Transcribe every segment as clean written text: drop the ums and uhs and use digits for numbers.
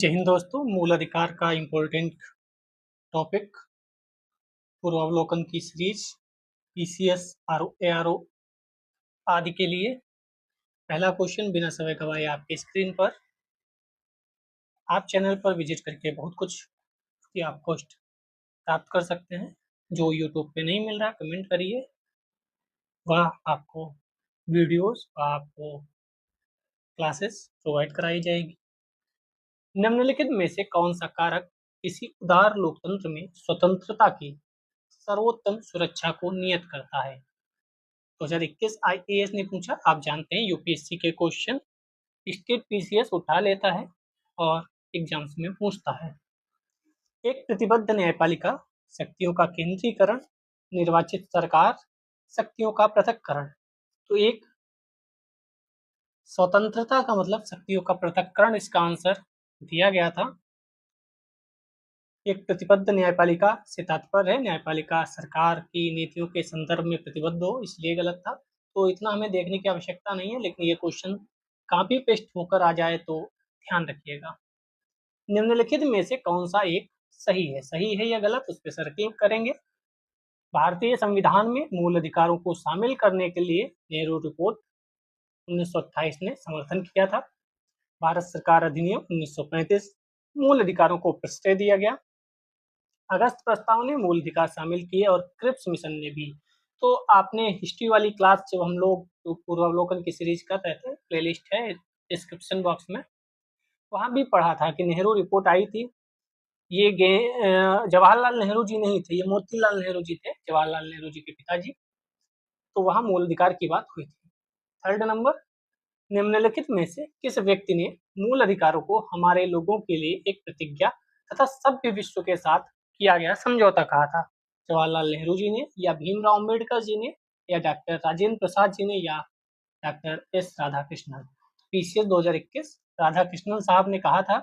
जय हिंद दोस्तों। मूल अधिकार का इम्पोर्टेंट टॉपिक पूर्वावलोकन की सीरीज पीसीएस एआरओ आदि के लिए पहला क्वेश्चन बिना समय गवाए आपके स्क्रीन पर। आप चैनल पर विजिट करके बहुत कुछ की आप पोस्ट प्राप्त कर सकते हैं। जो यूट्यूब पे नहीं मिल रहा कमेंट करिए, वह आपको वीडियोस आपको क्लासेस प्रोवाइड कराई जाएगी। निम्नलिखित में से कौन सा कारक किसी उदार लोकतंत्र में स्वतंत्रता की सर्वोत्तम सुरक्षा को नियत करता है? 2021 आईएएस ने पूछा। आप जानते हैं यूपीएससी के क्वेश्चन स्टेट पीसीएस उठा लेता है और एग्जाम्स में पूछता है। एक प्रतिबद्ध न्यायपालिका, शक्तियों का केंद्रीकरण, निर्वाचित सरकार, शक्तियों का पृथक्करण। तो एक स्वतंत्रता का मतलब शक्तियों का पृथक्करण, इसका आंसर दिया गया था। एक प्रतिबद्ध न्यायपालिका से तात्पर्य है न्यायपालिका सरकार की नीतियों के संदर्भ में प्रतिबद्ध हो, इसलिए गलत था। तो इतना हमें देखने की आवश्यकता नहीं है, लेकिन ये क्वेश्चन कॉपी पेस्ट होकर आ जाए तो ध्यान रखिएगा। निम्नलिखित में से कौन सा एक सही है या गलत, उस पर सर्कल करेंगे। भारतीय संविधान में मूल अधिकारों को शामिल करने के लिए नेहरू रिपोर्ट 1928 ने समर्थन किया था। भारत सरकार अधिनियम 1935 मूल अधिकारों को प्रश्रय दिया गया। अगस्त प्रस्ताव ने मूल अधिकार शामिल किए और क्रिप्स मिशन ने भी। तो आपने हिस्ट्री वाली क्लास जब हम लोग पूर्वावलोकन की सीरीज कर रहे थे, प्लेलिस्ट है डिस्क्रिप्शन बॉक्स में, वहां भी पढ़ा था कि नेहरू रिपोर्ट आई थी। ये जवाहरलाल नेहरू जी नहीं थे, ये मोतीलाल नेहरू जी थे, जवाहरलाल नेहरू जी के पिताजी। तो वहां मूल अधिकार की बात हुई थी। थर्ड नंबर, निम्नलिखित में से किस व्यक्ति ने मूल अधिकारों को हमारे लोगों के लिए एक प्रतिज्ञा तथा सभ्य विश्व के साथ किया गया समझौता कहा था? जवाहरलाल नेहरू जी ने, या भीमराव अम्बेडकर जी ने, या डॉक्टर राजेंद्र प्रसाद जी ने, या doctor S Radhakrishnan? PCS 2021 Radhakrishnan साहब ने कहा था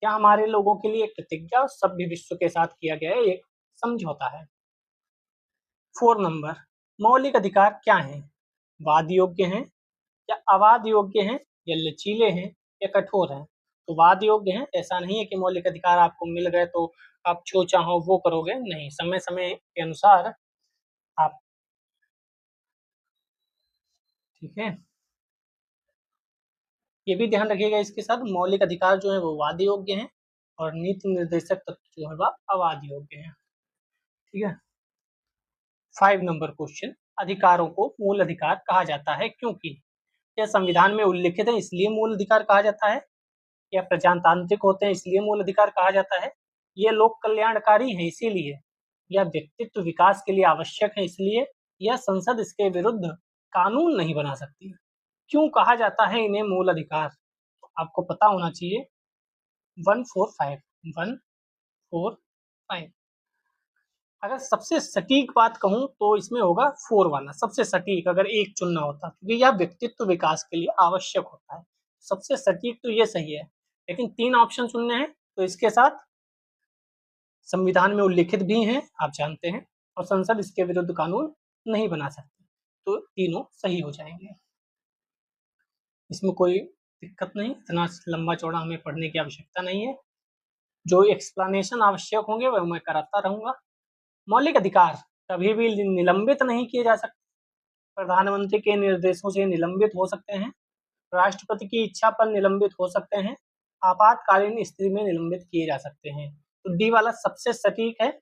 क्या हमारे लोगों के लिए एक प्रतिज्ञा और सभ्य विश्व के साथ किया गया एक समझौता है। 4 नंबर, मौलिक अधिकार क्या हैं? वाद योग्य हैं, या अवाद योग्य हैं, या लचीले हैं, या कठोर हैं? तो वाद योग्य हैं। ऐसा नहीं है कि मौलिक अधिकार आपको मिल गए तो आप जो चाहो वो करोगे, नहीं, समय समय के अनुसार आप, ठीक है, ये भी ध्यान रखिएगा। इसके साथ मौलिक अधिकार जो है वो वाद योग्य हैं और नीति निर्देशक तत्व जो है वह अवाद योग्य हैं। ठीक है। 5 नंबर क्वेश्चन, अधिकारों को मूल अधिकार कहा जाता है क्योंकि यह संविधान में उल्लिखित है इसलिए मूल अधिकार कहा जाता है, या प्रजातांत्रिक होते हैं इसलिए मूल अधिकार कहा जाता है, ये लोक कल्याणकारी है इसीलिए, या व्यक्तित्व विकास के लिए आवश्यक है इसलिए, या संसद इसके विरुद्ध कानून नहीं बना सकती? क्यों कहा जाता है इन्हें मूल अधिकार? तो आपको पता होना चाहिए। 145 145। अगर सबसे सटीक बात कहूं तो इसमें होगा 4 वाला सबसे सटीक, अगर एक चुनना होता, क्योंकि यह व्यक्तित्व विकास के लिए आवश्यक होता है। सबसे सटीक तो ये सही है, लेकिन 3 ऑप्शन चुनने हैं तो इसके साथ संविधान में उल्लिखित भी हैं, आप जानते हैं, और संसद इसके विरुद्ध कानून नहीं बना सकती, तो तीनों सही हो जाएंगे। इसमें कोई दिक्कत नहीं, इतना लंबा चौड़ा हमें पढ़ने की आवश्यकता नहीं है। जो एक्सप्लेनेशन आवश्यक होंगे वह मैं कराता रहूंगा। मौलिक अधिकार कभी भी निलंबित नहीं किए जा सकते। प्रधानमंत्री के निर्देशों से निलंबित हो सकते हैं, राष्ट्रपति की इच्छा पर निलंबित हो सकते हैं, आपातकालीन स्थिति में निलंबित किए जा सकते हैं। तो डी वाला सबसे सटीक है।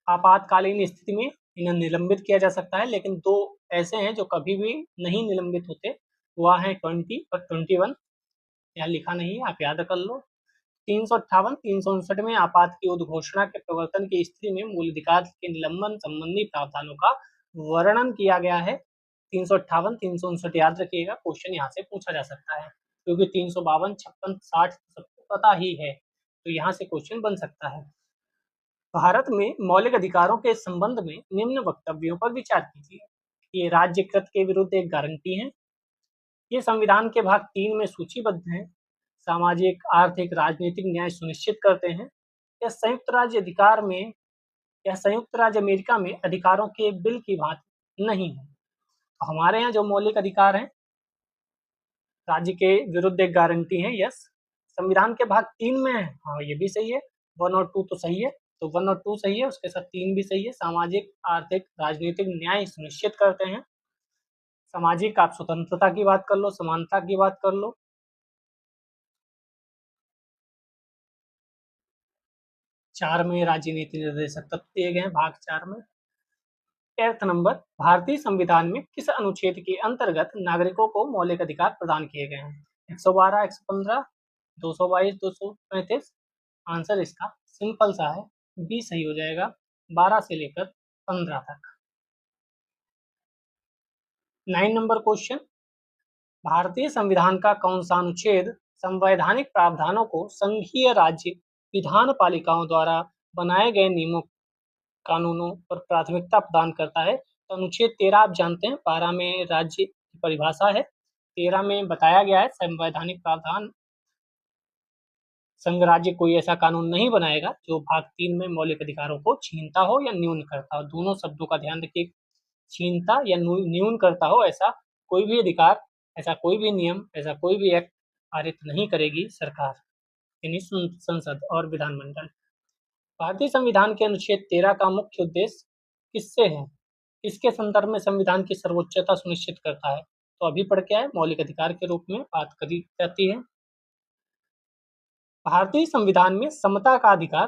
आपातकालीन स्थिति में इन्हें निलंबित किया जा सकता है, लेकिन 2 ऐसे हैं जो कभी भी नहीं निलंबित होते, वह है 20 और 21। यहाँ लिखा नहीं है, आप याद कर लो। 358 359 में आपात की उद्घोषणा के प्रवर्तन की स्थिति में मूल अधिकार के निलंबन संबंधी प्रावधानों का वर्णन किया गया है। 358 359 याद रखिएगा, क्वेश्चन यहाँ से पूछा जा सकता है, क्योंकि 352 56 60 सबको पता ही है, तो यहाँ से क्वेश्चन बन सकता है। भारत में मौलिक अधिकारों के संबंध में निम्न वक्तव्यों पर विचार कीजिए। ये राज्यकृत के विरुद्ध एक गारंटी है, ये संविधान के भाग 3 में सूचीबद्ध है, सामाजिक आर्थिक राजनीतिक न्याय सुनिश्चित करते हैं, यह संयुक्त राज्य अमेरिका में अधिकारों के बिल की भांति नहीं है। तो हमारे यहाँ जो मौलिक अधिकार हैं राज्य के विरुद्ध एक गारंटी है, यस। संविधान के भाग 3 में है, हाँ ये भी सही है। 1 और 2 तो सही है, तो 1 और 2 सही है, उसके साथ 3 भी सही है। सामाजिक, आर्थिक, राजनीतिक न्याय सुनिश्चित करते हैं। सामाजिक, आप स्वतंत्रता की बात कर लो, समानता की बात कर लो। 4 में राजनीति निर्देशक तत्व दिए गए हैं, भाग 4 में। 8th नंबर, भारतीय संविधान में किस अनुच्छेद के अंतर्गत नागरिकों को मौलिक अधिकार प्रदान किए गए हैं? 112, 115, 222, 235। आंसर इसका सिंपल सा है, बी सही हो जाएगा, 12 से लेकर 15 तक। 9 नंबर क्वेश्चन, भारतीय संविधान का कौन सा अनुच्छेद संवैधानिक प्रावधानों को संघीय राज्य विधान पालिकाओं द्वारा बनाए गए नियमों कानूनों पर प्राथमिकता प्रदान करता है? तो अनुच्छेद 13 आप जानते हैं, 12 में राज्य की परिभाषा है, 13 में बताया गया है संवैधानिक प्रावधान, संघ राज्य कोई ऐसा कानून नहीं बनाएगा जो भाग 3 में मौलिक अधिकारों को छीनता हो या न्यून करता हो। दोनों शब्दों का ध्यान रखिए, छीनता या न्यून करता हो, ऐसा कोई भी अधिकार, ऐसा कोई भी नियम, ऐसा कोई भी एक्ट पारित नहीं करेगी सरकार, यानी संसद और विधानमंडल। भारतीय संविधान के अनुच्छेद 13 का मुख्य उद्देश्य किससे है? किसके संदर्भ में संविधान की सर्वोच्चता सुनिश्चित करता है? तो अभी पढ़ के आए, मौलिक अधिकार के रूप में बात करी जाती है। भारतीय संविधान में समता का अधिकार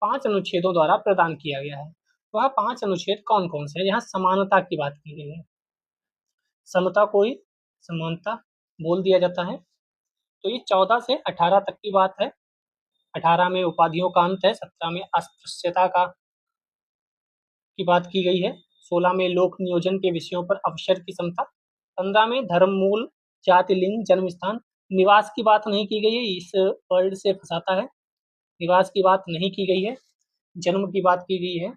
5 अनुच्छेदों द्वारा प्रदान किया गया है। वह 5 अनुच्छेद कौन कौन से हैं? यहाँ समानता की बात की गई है, समता कोई, समानता बोल दिया जाता है। तो ये 14 से 18 तक की बात है। 18 में उपाधियों का अंत है, 17 में अस्पृश्यता का की बात की गई है, 16 में लोक नियोजन के विषयों पर अवसर की समता, 15 में धर्म, मूल, जाति, लिंग, जन्म स्थान, निवास की बात नहीं की गई है, इस वर्ड से फंसाता है, निवास की बात नहीं की गई है, जन्म की बात की गई है।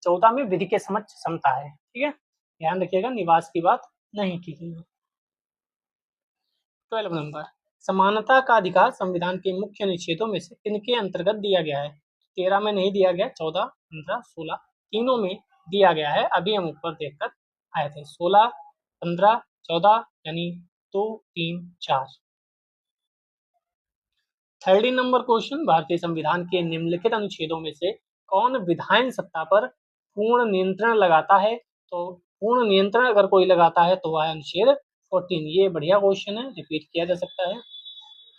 14 में विधि के समक्ष समता है, ठीक है, ध्यान रखिएगा, निवास की बात नहीं की गई है। 12 नंबर, समानता का अधिकार संविधान के मुख्य अनुच्छेदों में से किनके अंतर्गत दिया गया है? 13 में नहीं दिया गया, 14, 15, 16 तीनों में दिया गया है। अभी हम ऊपर देखकर आए थे, 16, 15, 14, यानी 2, 3, 4। 13 नंबर क्वेश्चन, भारतीय संविधान के निम्नलिखित अनुच्छेदों में से कौन विधायन सत्ता पर पूर्ण नियंत्रण लगाता है? तो पूर्ण नियंत्रण अगर कोई लगाता है तो वह अनुच्छेद 14। ये बढ़िया क्वेश्चन है, रिपीट किया जा सकता है।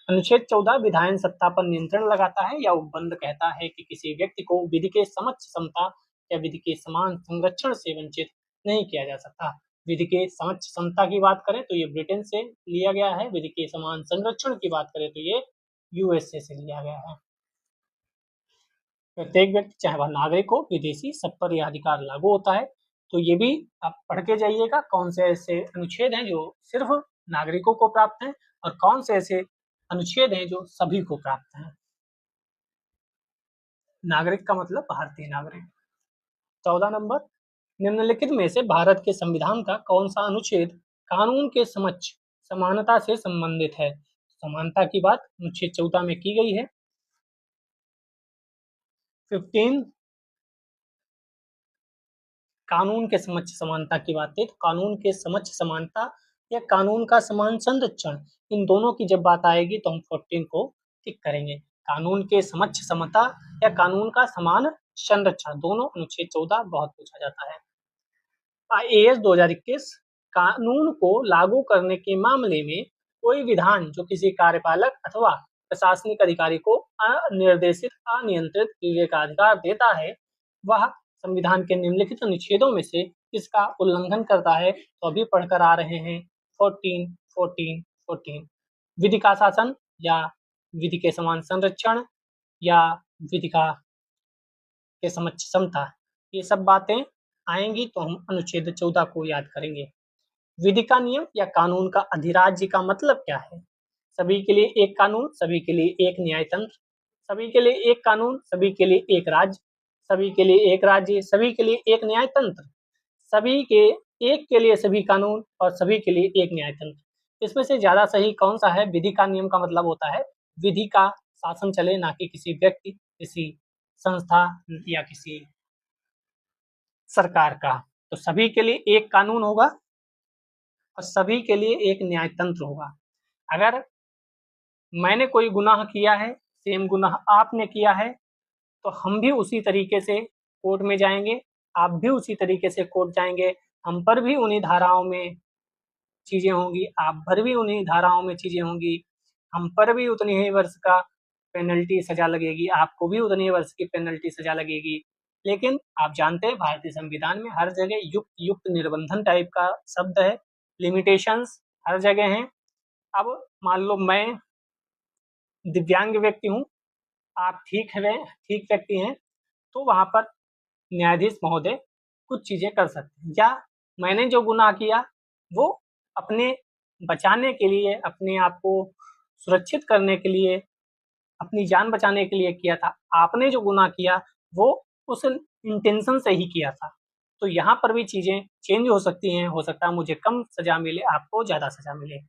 अनुच्छेद 14 विधायन सत्ता पर नियंत्रण लगाता है या उपबंध कहता है कि किसी व्यक्ति को विधि के समक्ष समता या विधि के समान संरक्षण से वंचित नहीं किया जा सकता। विधि के समक्ष समता की बात करें तो ये ब्रिटेन से लिया गया है, विधि के समान संरक्षण की बात करें तो ये यूएसए से लिया गया है। प्रत्येक व्यक्ति चाहे वह नागरिक हो विदेशी, सब पर यह अधिकार लागू होता है। तो ये भी आप पढ़ के जाइएगा, कौन से ऐसे अनुच्छेद हैं जो सिर्फ नागरिकों को प्राप्त हैं और कौन से ऐसे अनुच्छेद हैं जो सभी को प्राप्त हैं। नागरिक का मतलब भारतीय नागरिक। 14 नंबर, निम्नलिखित में से भारत के संविधान का कौन सा अनुच्छेद कानून के समक्ष समानता से संबंधित है? समानता की बात अनुच्छेद 14 में की गई है। 15 कानून के समक्ष समानता की बात है, तो कानून के समक्ष समानता या कानून का समान संरक्षण, इन दोनों की जब बात आएगी तो हम 14 को टिक करेंगे। कानून के समक्ष समता या कानून का समान संरक्षण, दोनों अनुच्छेद 14 बहुत पूछा जाता है। आईएएस 2021 कानून को लागू करने के मामले में कोई विधान जो किसी कार्यपालक अथवा प्रशासनिक अधिकारी को अनिर्देशित, अनियंत्रित विवेकाधिकार देता है, वह संविधान के निम्नलिखित अनुच्छेदों में से किसका उल्लंघन करता है? तो अभी पढ़कर आ रहे हैं 14, 14, 14। विधि का शासन या विधि के समान संरक्षण या विधि का के समक्ष समता, ये सब बातें आएंगी तो हम अनुच्छेद 14 को याद करेंगे। विधि का नियम या कानून का अधिराज्य का मतलब क्या है? सभी के लिए एक कानून, सभी के लिए एक न्यायतंत्र, सभी के लिए एक कानून, सभी के लिए एक राज्य, सभी के लिए एक राज्य, सभी के लिए एक न्यायतंत्र, सभी के एक के लिए सभी कानून और सभी के लिए एक न्यायतंत्र। इसमें से ज्यादा सही कौन सा है? विधि का नियम का मतलब होता है विधि का शासन चले, ना कि किसी व्यक्ति, किसी संस्था या किसी सरकार का। तो सभी के लिए एक कानून होगा और सभी के लिए एक न्यायतंत्र होगा। अगर मैंने कोई गुनाह किया है, सेम गुनाह आपने किया है, तो हम भी उसी तरीके से कोर्ट में जाएंगे, आप भी उसी तरीके से कोर्ट जाएंगे, हम पर भी उन्हीं धाराओं में चीजें होंगी, आप पर भी उन्हीं धाराओं में चीजें होंगी, हम पर भी उतनी ही वर्ष का पेनल्टी सजा लगेगी, आपको भी उतनी ही वर्ष की पेनल्टी सजा लगेगी। लेकिन आप जानते हैं भारतीय संविधान में हर जगह युक्त युक्त निर्बंधन टाइप का शब्द है, लिमिटेशंस हर जगह हैं। अब मान लो मैं दिव्यांग व्यक्ति हूँ, आप ठीक व्यक्ति हैं, तो वहां पर न्यायाधीश महोदय कुछ चीजें कर सकते हैं, या मैंने जो गुनाह किया वो अपने बचाने के लिए, अपने आप को सुरक्षित करने के लिए, अपनी जान बचाने के लिए किया था, आपने जो गुनाह किया वो उस इंटेंशन से ही किया था। तो यहाँ पर भी चीजें चेंज हो सकती हैं, हो सकता है मुझे कम सजा मिले, आपको ज्यादा सजा मिले।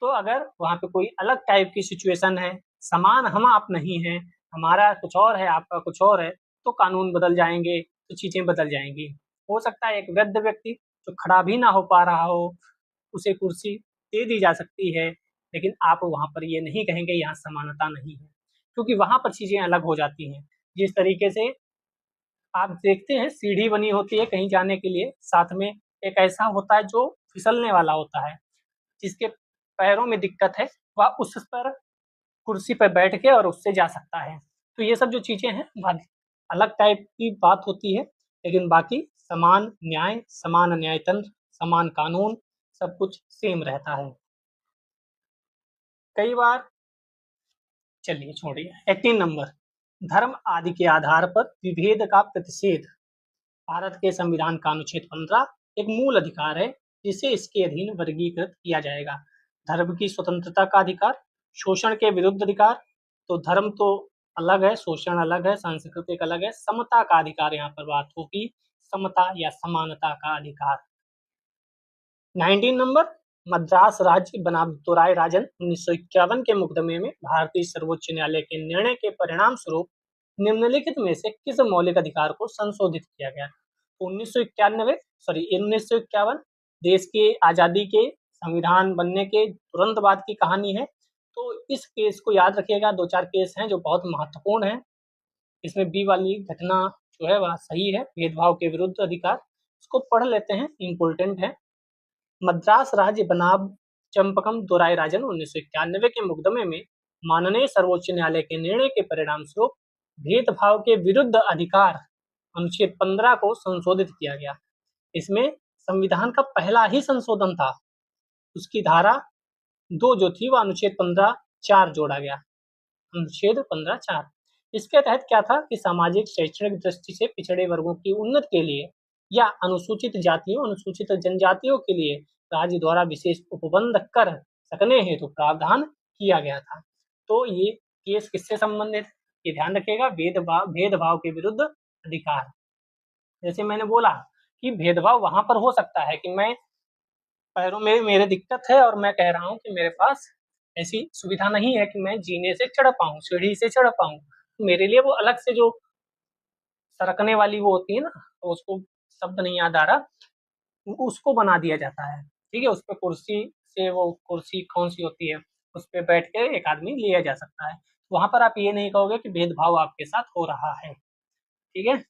तो अगर वहाँ पे कोई अलग टाइप की सिचुएशन है, समान हम आप नहीं हैं, हमारा कुछ और है, आपका कुछ और है, तो कानून बदल जाएंगे, तो चीजें बदल जाएंगी। हो सकता है एक वृद्ध व्यक्ति जो खड़ा भी ना हो पा रहा हो, उसे कुर्सी दे दी जा सकती है, लेकिन आप वहाँ पर ये नहीं कहेंगे यहाँ समानता नहीं है, क्योंकि वहाँ पर चीजें अलग हो जाती हैं। जिस तरीके से आप देखते हैं सीढ़ी बनी होती है कहीं जाने के लिए, साथ में एक ऐसा होता है जो फिसलने वाला होता है, जिसके पैरों में दिक्कत है वह उस पर कुर्सी पर बैठ के और उससे जा सकता है। तो ये सब जो चीजें हैं वह अलग टाइप की बात होती है, लेकिन बाकी समान न्याय, समान न्याय तंत्र, समान कानून, सब कुछ सेम रहता है। कई बार, चलिए छोड़िए। 18 नंबर, धर्म आदि के आधार पर विभेद का प्रतिषेध। भारत के संविधान का अनुच्छेद 15 एक मूल अधिकार है जिसे इसके अधीन वर्गीकृत किया जाएगा। धर्म की स्वतंत्रता का अधिकार, शोषण के विरुद्ध अधिकार, तो धर्म तो अलग है, शोषण अलग है, सांस्कृतिक अलग है, समता का अधिकार यहाँ पर बात होगी, समता या समानता का अधिकार। 19 नंबर, मद्रास राज्य बनाम दुराई राजन 1951 के मुकदमे में भारतीय सर्वोच्च न्यायालय के निर्णय के परिणाम स्वरूप निम्नलिखित में से किस मौलिक अधिकार को संशोधित किया गया? 1951 देश के आजादी के संविधान बनने के तुरंत बाद की कहानी है। तो इस केस को याद रखिएगा, दो चार केस हैं जो बहुत महत्वपूर्ण हैं। इसमें बी वाली घटना जो है वह सही है, भेदभाव के विरुद्ध अधिकार। इसको पढ़ लेते हैं, इम्पोर्टेंट है। मद्रास राज्य बनाम चंपकम दोराई राजन 1991 के मुकदमे में माननीय सर्वोच्च न्यायालय के निर्णय के परिणाम स्वरूप भेदभाव के विरुद्ध अधिकार अनुच्छेद 15 को संशोधित किया गया। इसमें संविधान का पहला ही संशोधन था, उसकी धारा 2 जो थी वह अनुच्छेद 15(4) जोड़ा गया, अनुच्छेद 15(4). इसके तहत क्या था कि सामाजिक शैक्षणिक दृष्टि से पिछड़े वर्गों की उन्नति के लिए या अनुसूचित जातियों, अनुसूचित जनजातियों के लिए राज्य द्वारा विशेष उपबंध कर सकने हेतु प्रावधान किया गया था। तो ये केस किससे संबंधित, ये ध्यान रखिएगा, भेदभाव के विरुद्ध अधिकार। जैसे मैंने बोला कि भेदभाव वहां पर हो सकता है कि मैं पैरों में मेरे दिक्कत है और मैं कह रहा हूँ कि मेरे पास ऐसी सुविधा नहीं है कि मैं जीने से चढ़ पाऊँ, सीढ़ी से चढ़ पाऊँ, मेरे लिए वो अलग से जो सरकने वाली वो होती है ना, तो उसको शब्द नहीं याद आ रहा, उसको बना दिया जाता है। ठीक है, उस पर कुर्सी से, वो कुर्सी कौन सी होती है, उस पर बैठ के एक आदमी लिया जा सकता है। वहां पर आप ये नहीं कहोगे कि भेदभाव आपके साथ हो रहा है। ठीक है।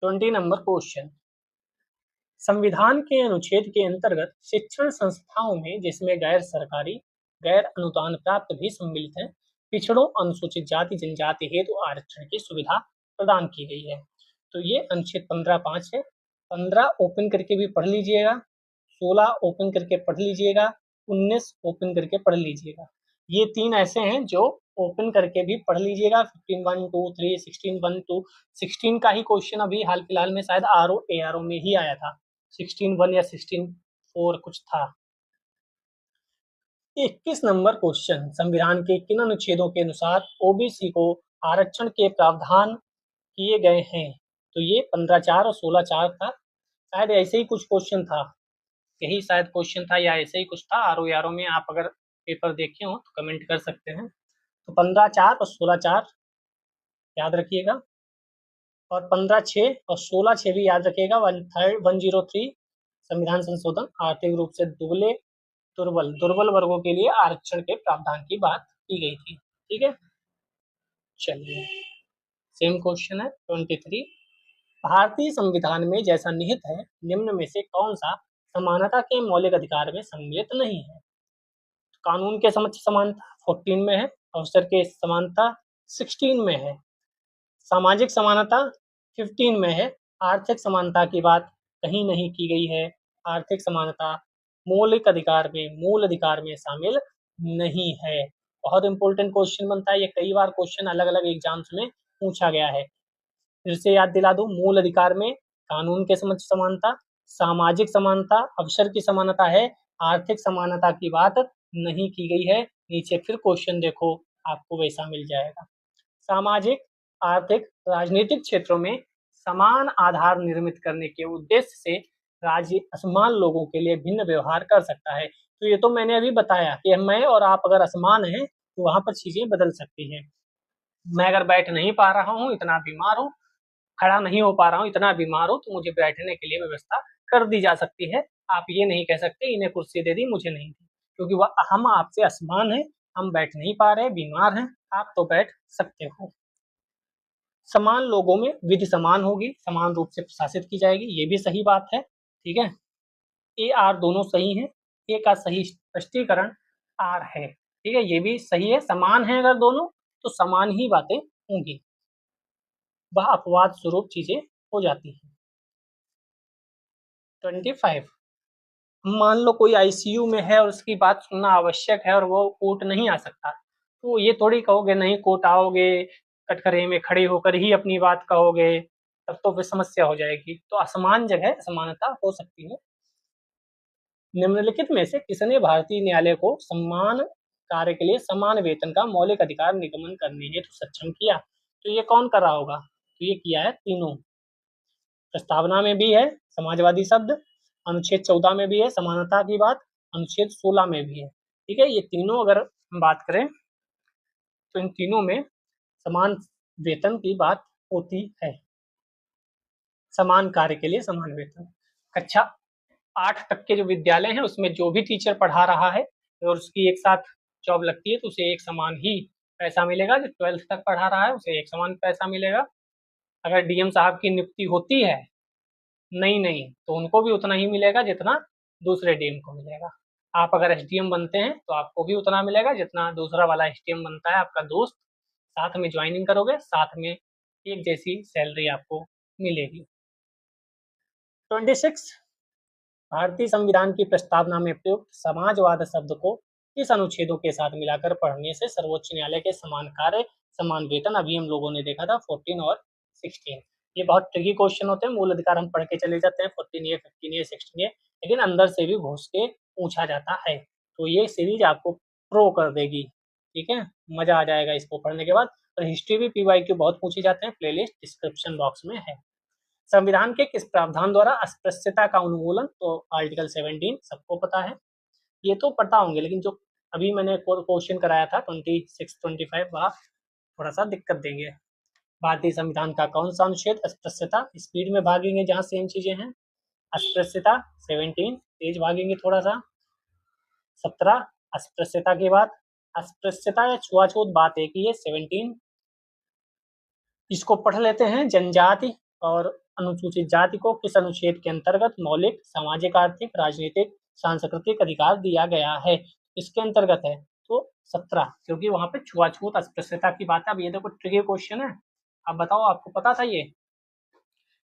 20 नंबर क्वेश्चन, संविधान के अनुच्छेद के अंतर्गत शिक्षण संस्थाओं में, जिसमें गैर सरकारी, गैर अनुदान प्राप्त भी सम्मिलित हैं, पिछड़ों, अनुसूचित जाति जनजाति हेतु आरक्षण की सुविधा प्रदान की गई है। तो ये अनुच्छेद 15(5) है। 15 ओपन करके भी पढ़ लीजिएगा, 16 ओपन करके पढ़ लीजिएगा, 19 ओपन करके पढ़ लीजिएगा। ये 3 ऐसे हैं जो ओपन करके भी पढ़ लीजिएगा। 15(1), 2, 3, 16(1), 2, 16 का ही क्वेश्चन अभी हाल फिलहाल में शायद ARO में ही आया था, 16(1) या 16(4) कुछ था। 21 नंबर क्वेश्चन, संविधान के किन अनुच्छेदों के अनुसार ओबीसी को आरक्षण के प्रावधान किए गए हैं? तो ये 15(4) और 16(4) था। शायद ऐसे ही कुछ क्वेश्चन था, यही शायद क्वेश्चन था या ऐसे ही कुछ था। ARO में आप अगर पेपर देखे हो तो कमेंट कर सकते हैं। तो 15(4) और 16(4) याद रखिएगा, और 15(6) और 16(6) भी याद रखिएगा। 103 संविधान संशोधन आर्थिक रूप से दुबले दुर्बल वर्गों के लिए आरक्षण के प्रावधान की बात की गई थी। ठीक है, चलिए सेम क्वेश्चन है 23। भारतीय संविधान में जैसा निहित है, निम्न में से कौन सा समानता के मौलिक अधिकार में सम्मिलित नहीं है? कानून के समक्ष समानता 14 में है, अवसर के समानता 16 में है, सामाजिक समानता 15 में है, आर्थिक समानता की बात कहीं नहीं की गई है। आर्थिक समानता मूल अधिकार में शामिल नहीं है। बहुत इंपॉर्टेंट क्वेश्चन बनता है ये, कई बार क्वेश्चन अलग अलग एग्जाम्स में पूछा गया है। फिर से याद दिला दूं, मूल अधिकार में कानून के समक्ष समानता, सामाजिक समानता, अवसर की समानता है, आर्थिक समानता की बात नहीं की गई है। नीचे फिर क्वेश्चन देखो, आपको वैसा मिल जाएगा। सामाजिक, आर्थिक, राजनीतिक क्षेत्रों में समान आधार निर्मित करने के उद्देश्य से राज्य असमान लोगों के लिए भिन्न व्यवहार कर सकता है। तो ये तो मैंने अभी बताया कि मैं और आप अगर असमान हैं तो वहां पर चीजें बदल सकती हैं। मैं अगर बैठ नहीं पा रहा हूँ, इतना बीमार हूँ, खड़ा नहीं हो पा रहा हूँ, इतना बीमार हूँ, तो मुझे बैठने के लिए व्यवस्था कर दी जा सकती है। आप ये नहीं कह सकते इन्हें कुर्सी दे दी, मुझे नहीं दी, क्योंकि वह हम आपसे असमान हैं, हम बैठ नहीं पा रहे, बीमार हैं, आप तो बैठ सकते हो। समान लोगों में विधि समान होगी, समान रूप से प्रशासित की जाएगी, ये भी सही बात है। ठीक है, ए आर दोनों सही हैं, ए का सही स्पष्टीकरण आर है। ठीक है, ये भी सही है, समान है अगर दोनों तो समान ही बातें होंगी, वह अपवाद स्वरूप चीजें हो जाती हैं। 25, मान लो कोई आईसीयू में है और उसकी बात सुनना आवश्यक है और वो कोर्ट नहीं आ सकता, तो ये थोड़ी कहोगे नहीं कोर्ट आओगे, कटघरे में खड़े होकर ही अपनी बात कहोगे, तब तो फिर समस्या हो जाएगी। तो असमान जगह असमानता हो सकती है। निम्नलिखित में से किसने भारतीय न्यायालय को सम्मान कार्य के लिए समान वेतन का मौलिक अधिकार निगमन करने हेतु सक्षम किया? तो ये कौन कर रहा होगा? तो ये किया है तीनों। प्रस्तावना में भी है समाजवादी शब्द, अनुच्छेद 14 में भी है समानता की बात, अनुच्छेद 16 में भी है। ठीक है, ये तीनों अगर हम बात करें तो इन तीनों में समान वेतन की बात होती है। समान कार्य के लिए समान वेतन। कक्षा 8 तक के जो विद्यालय हैं उसमें जो भी टीचर पढ़ा रहा है और उसकी एक साथ जॉब लगती है तो उसे एक समान ही पैसा मिलेगा। जो 12th तक पढ़ा रहा है उसे एक समान पैसा मिलेगा। अगर डीएम साहब की नियुक्ति होती है नहीं नहीं तो उनको भी उतना ही मिलेगा जितना दूसरे डीएम को मिलेगा। आप अगर एसडीएम बनते हैं तो आपको भी उतना मिलेगा जितना दूसरा वाला एसडीएम बनता है आपका दोस्त। साथ में ज्वाइनिंग करोगे, साथ में एक जैसी सैलरी आपको मिलेगी। 26, भारतीय संविधान की प्रस्तावना में प्रयुक्त समाजवाद शब्द को किस अनुच्छेदों के साथ मिलाकर पढ़ने से सर्वोच्च न्यायालय के समान कार्य समान वेतन, अभी हम लोगों ने देखा था 14 और 16। ये बहुत ट्रिकी क्वेश्चन होते हैं, मूल अधिकार हम पढ़ के चले जाते हैं 14 ए 15 ए 16 ए, लेकिन अंदर से भी घुस के पूछा जाता है। तो ये सीरीज आपको प्रो कर देगी। ठीक है, मजा आ जाएगा इसको पढ़ने के बाद। और हिस्ट्री भी पीवाईक्यू बहुत पूछे जाते हैं, प्लेलिस्ट डिस्क्रिप्शन बॉक्स में है। संविधान के किस प्रावधान द्वारा अस्पृश्यता का उन्मूलन? तो आर्टिकल 17 सबको पता है, ये तो पता होंगे, लेकिन जो अभी मैंने क्वेश्चन कराया था 26 25 वह थोड़ा सा दिक्कत देंगे। भारतीय संविधान का कौन सा अनुच्छेद अस्पृश्यता, स्पीड में भागेंगे जहां सेम चीजें हैं। अस्पृश्यता 17, तेज भागेंगे थोड़ा सा। 17 अस्पृश्यता की बात, अस्पृश्यता या छुआछूत बात एक ही है 17। इसको पढ़ लेते हैं। जनजाति और अनुसूचित जाति को किस अनुच्छेद के अंतर्गत मौलिक सामाजिक आर्थिक राजनीतिक सांस्कृतिक अधिकार दिया गया है? इसके अंतर्गत है तो 17, क्योंकि वहां पे छुआछूत अस्पृश्यता की बात है। अब ये देखो ट्रिकी क्वेश्चन है, अब बताओ आपको पता था ये?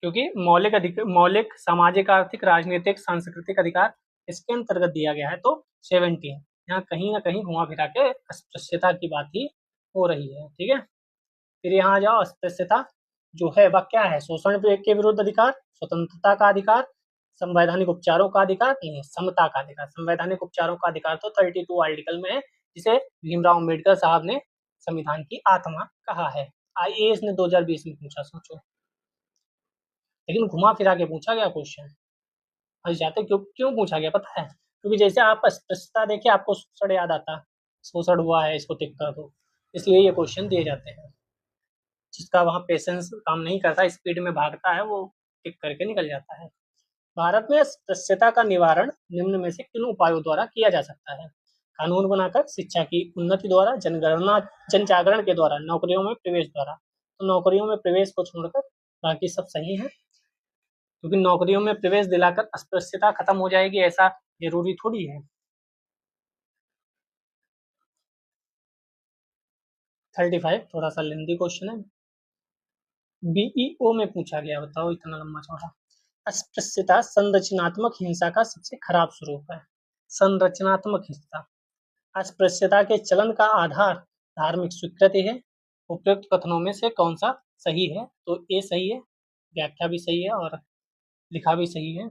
क्योंकि मौलिक सामाजिक आर्थिक राजनीतिक सांस्कृतिक अधिकार इसके अंतर्गत दिया गया है तो 17। यहाँ कहीं ना कहीं घुमा फिरा के अस्पृश्यता की बात ही हो रही है। ठीक है, फिर यहाँ जाओ, अस्पृश्यता जो है वह क्या है? शोषण के विरुद्ध अधिकार, स्वतंत्रता का अधिकार, संवैधानिक उपचारों का अधिकार, नहीं समता का अधिकार। संवैधानिक उपचारों का अधिकार तो 32 आर्टिकल में है, जिसे भीमराव अम्बेडकर साहब ने संविधान की आत्मा कहा है। आईएएस ने 2020 में पूछा, सोचो, लेकिन घुमा फिरा के पूछा गया क्वेश्चन। फंस जाते क्यों? क्यों पूछा गया पता है? क्योंकि जैसे आप अस्पृश्यता देखे आपको शोषण याद आता, शोषण हुआ है इसको टिक कर दो, इसलिए ये क्वेश्चन दिए जाते हैं। जिसका वहाँ पेशेंस काम नहीं करता, स्पीड में भागता है, वो टिक करके निकल जाता है। भारत में अस्पृश्यता का निवारण निम्न में से किन उपायों द्वारा किया जा सकता है? कानून बनाकर, शिक्षा की उन्नति द्वारा, जनगणना, जन जागरण के द्वारा, नौकरियों में प्रवेश द्वारा। तो नौकरियों में प्रवेश को छोड़कर बाकी सब सही है, क्योंकि नौकरियों में प्रवेश दिलाकर अस्पृश्यता खत्म हो जाएगी ऐसा जरूरी थोड़ी है। 35 थोड़ा सा लेंदी क्वेश्चन है, बीईओ में पूछा गया, बताओ इतना लंबा चौड़ा। अस्पृश्यता संरचनात्मक हिंसा का सबसे खराब स्वरूप है। संरचनात्मक हिंसा, अस्पृश्यता के चलन का आधार धार्मिक स्वीकृति है। उपयुक्त कथनों में से कौन सा सही है? तो ए सही है, व्याख्या भी सही है और लिखा भी सही है।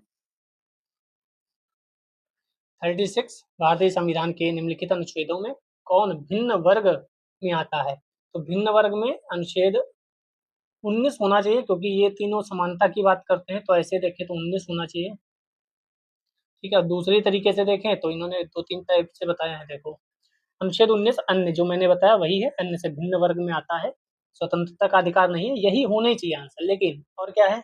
36 भारतीय संविधान के निम्नलिखित अनुच्छेदों में कौन भिन्न वर्ग में आता है? तो भिन्न वर्ग में अनुच्छेद 19 होना चाहिए, क्योंकि ये तीनों समानता की बात करते हैं, तो ऐसे देखें तो 19 होना चाहिए। ठीक है, दूसरी तरीके से देखें तो इन्होंने दो तीन टाइप से बताया है। देखो, अनुच्छेद 19 अन्य जो मैंने बताया वही है, अन्य से भिन्न वर्ग में आता है, स्वतंत्रता का अधिकार नहीं है, यही होने चाहिए आंसर। लेकिन और क्या है,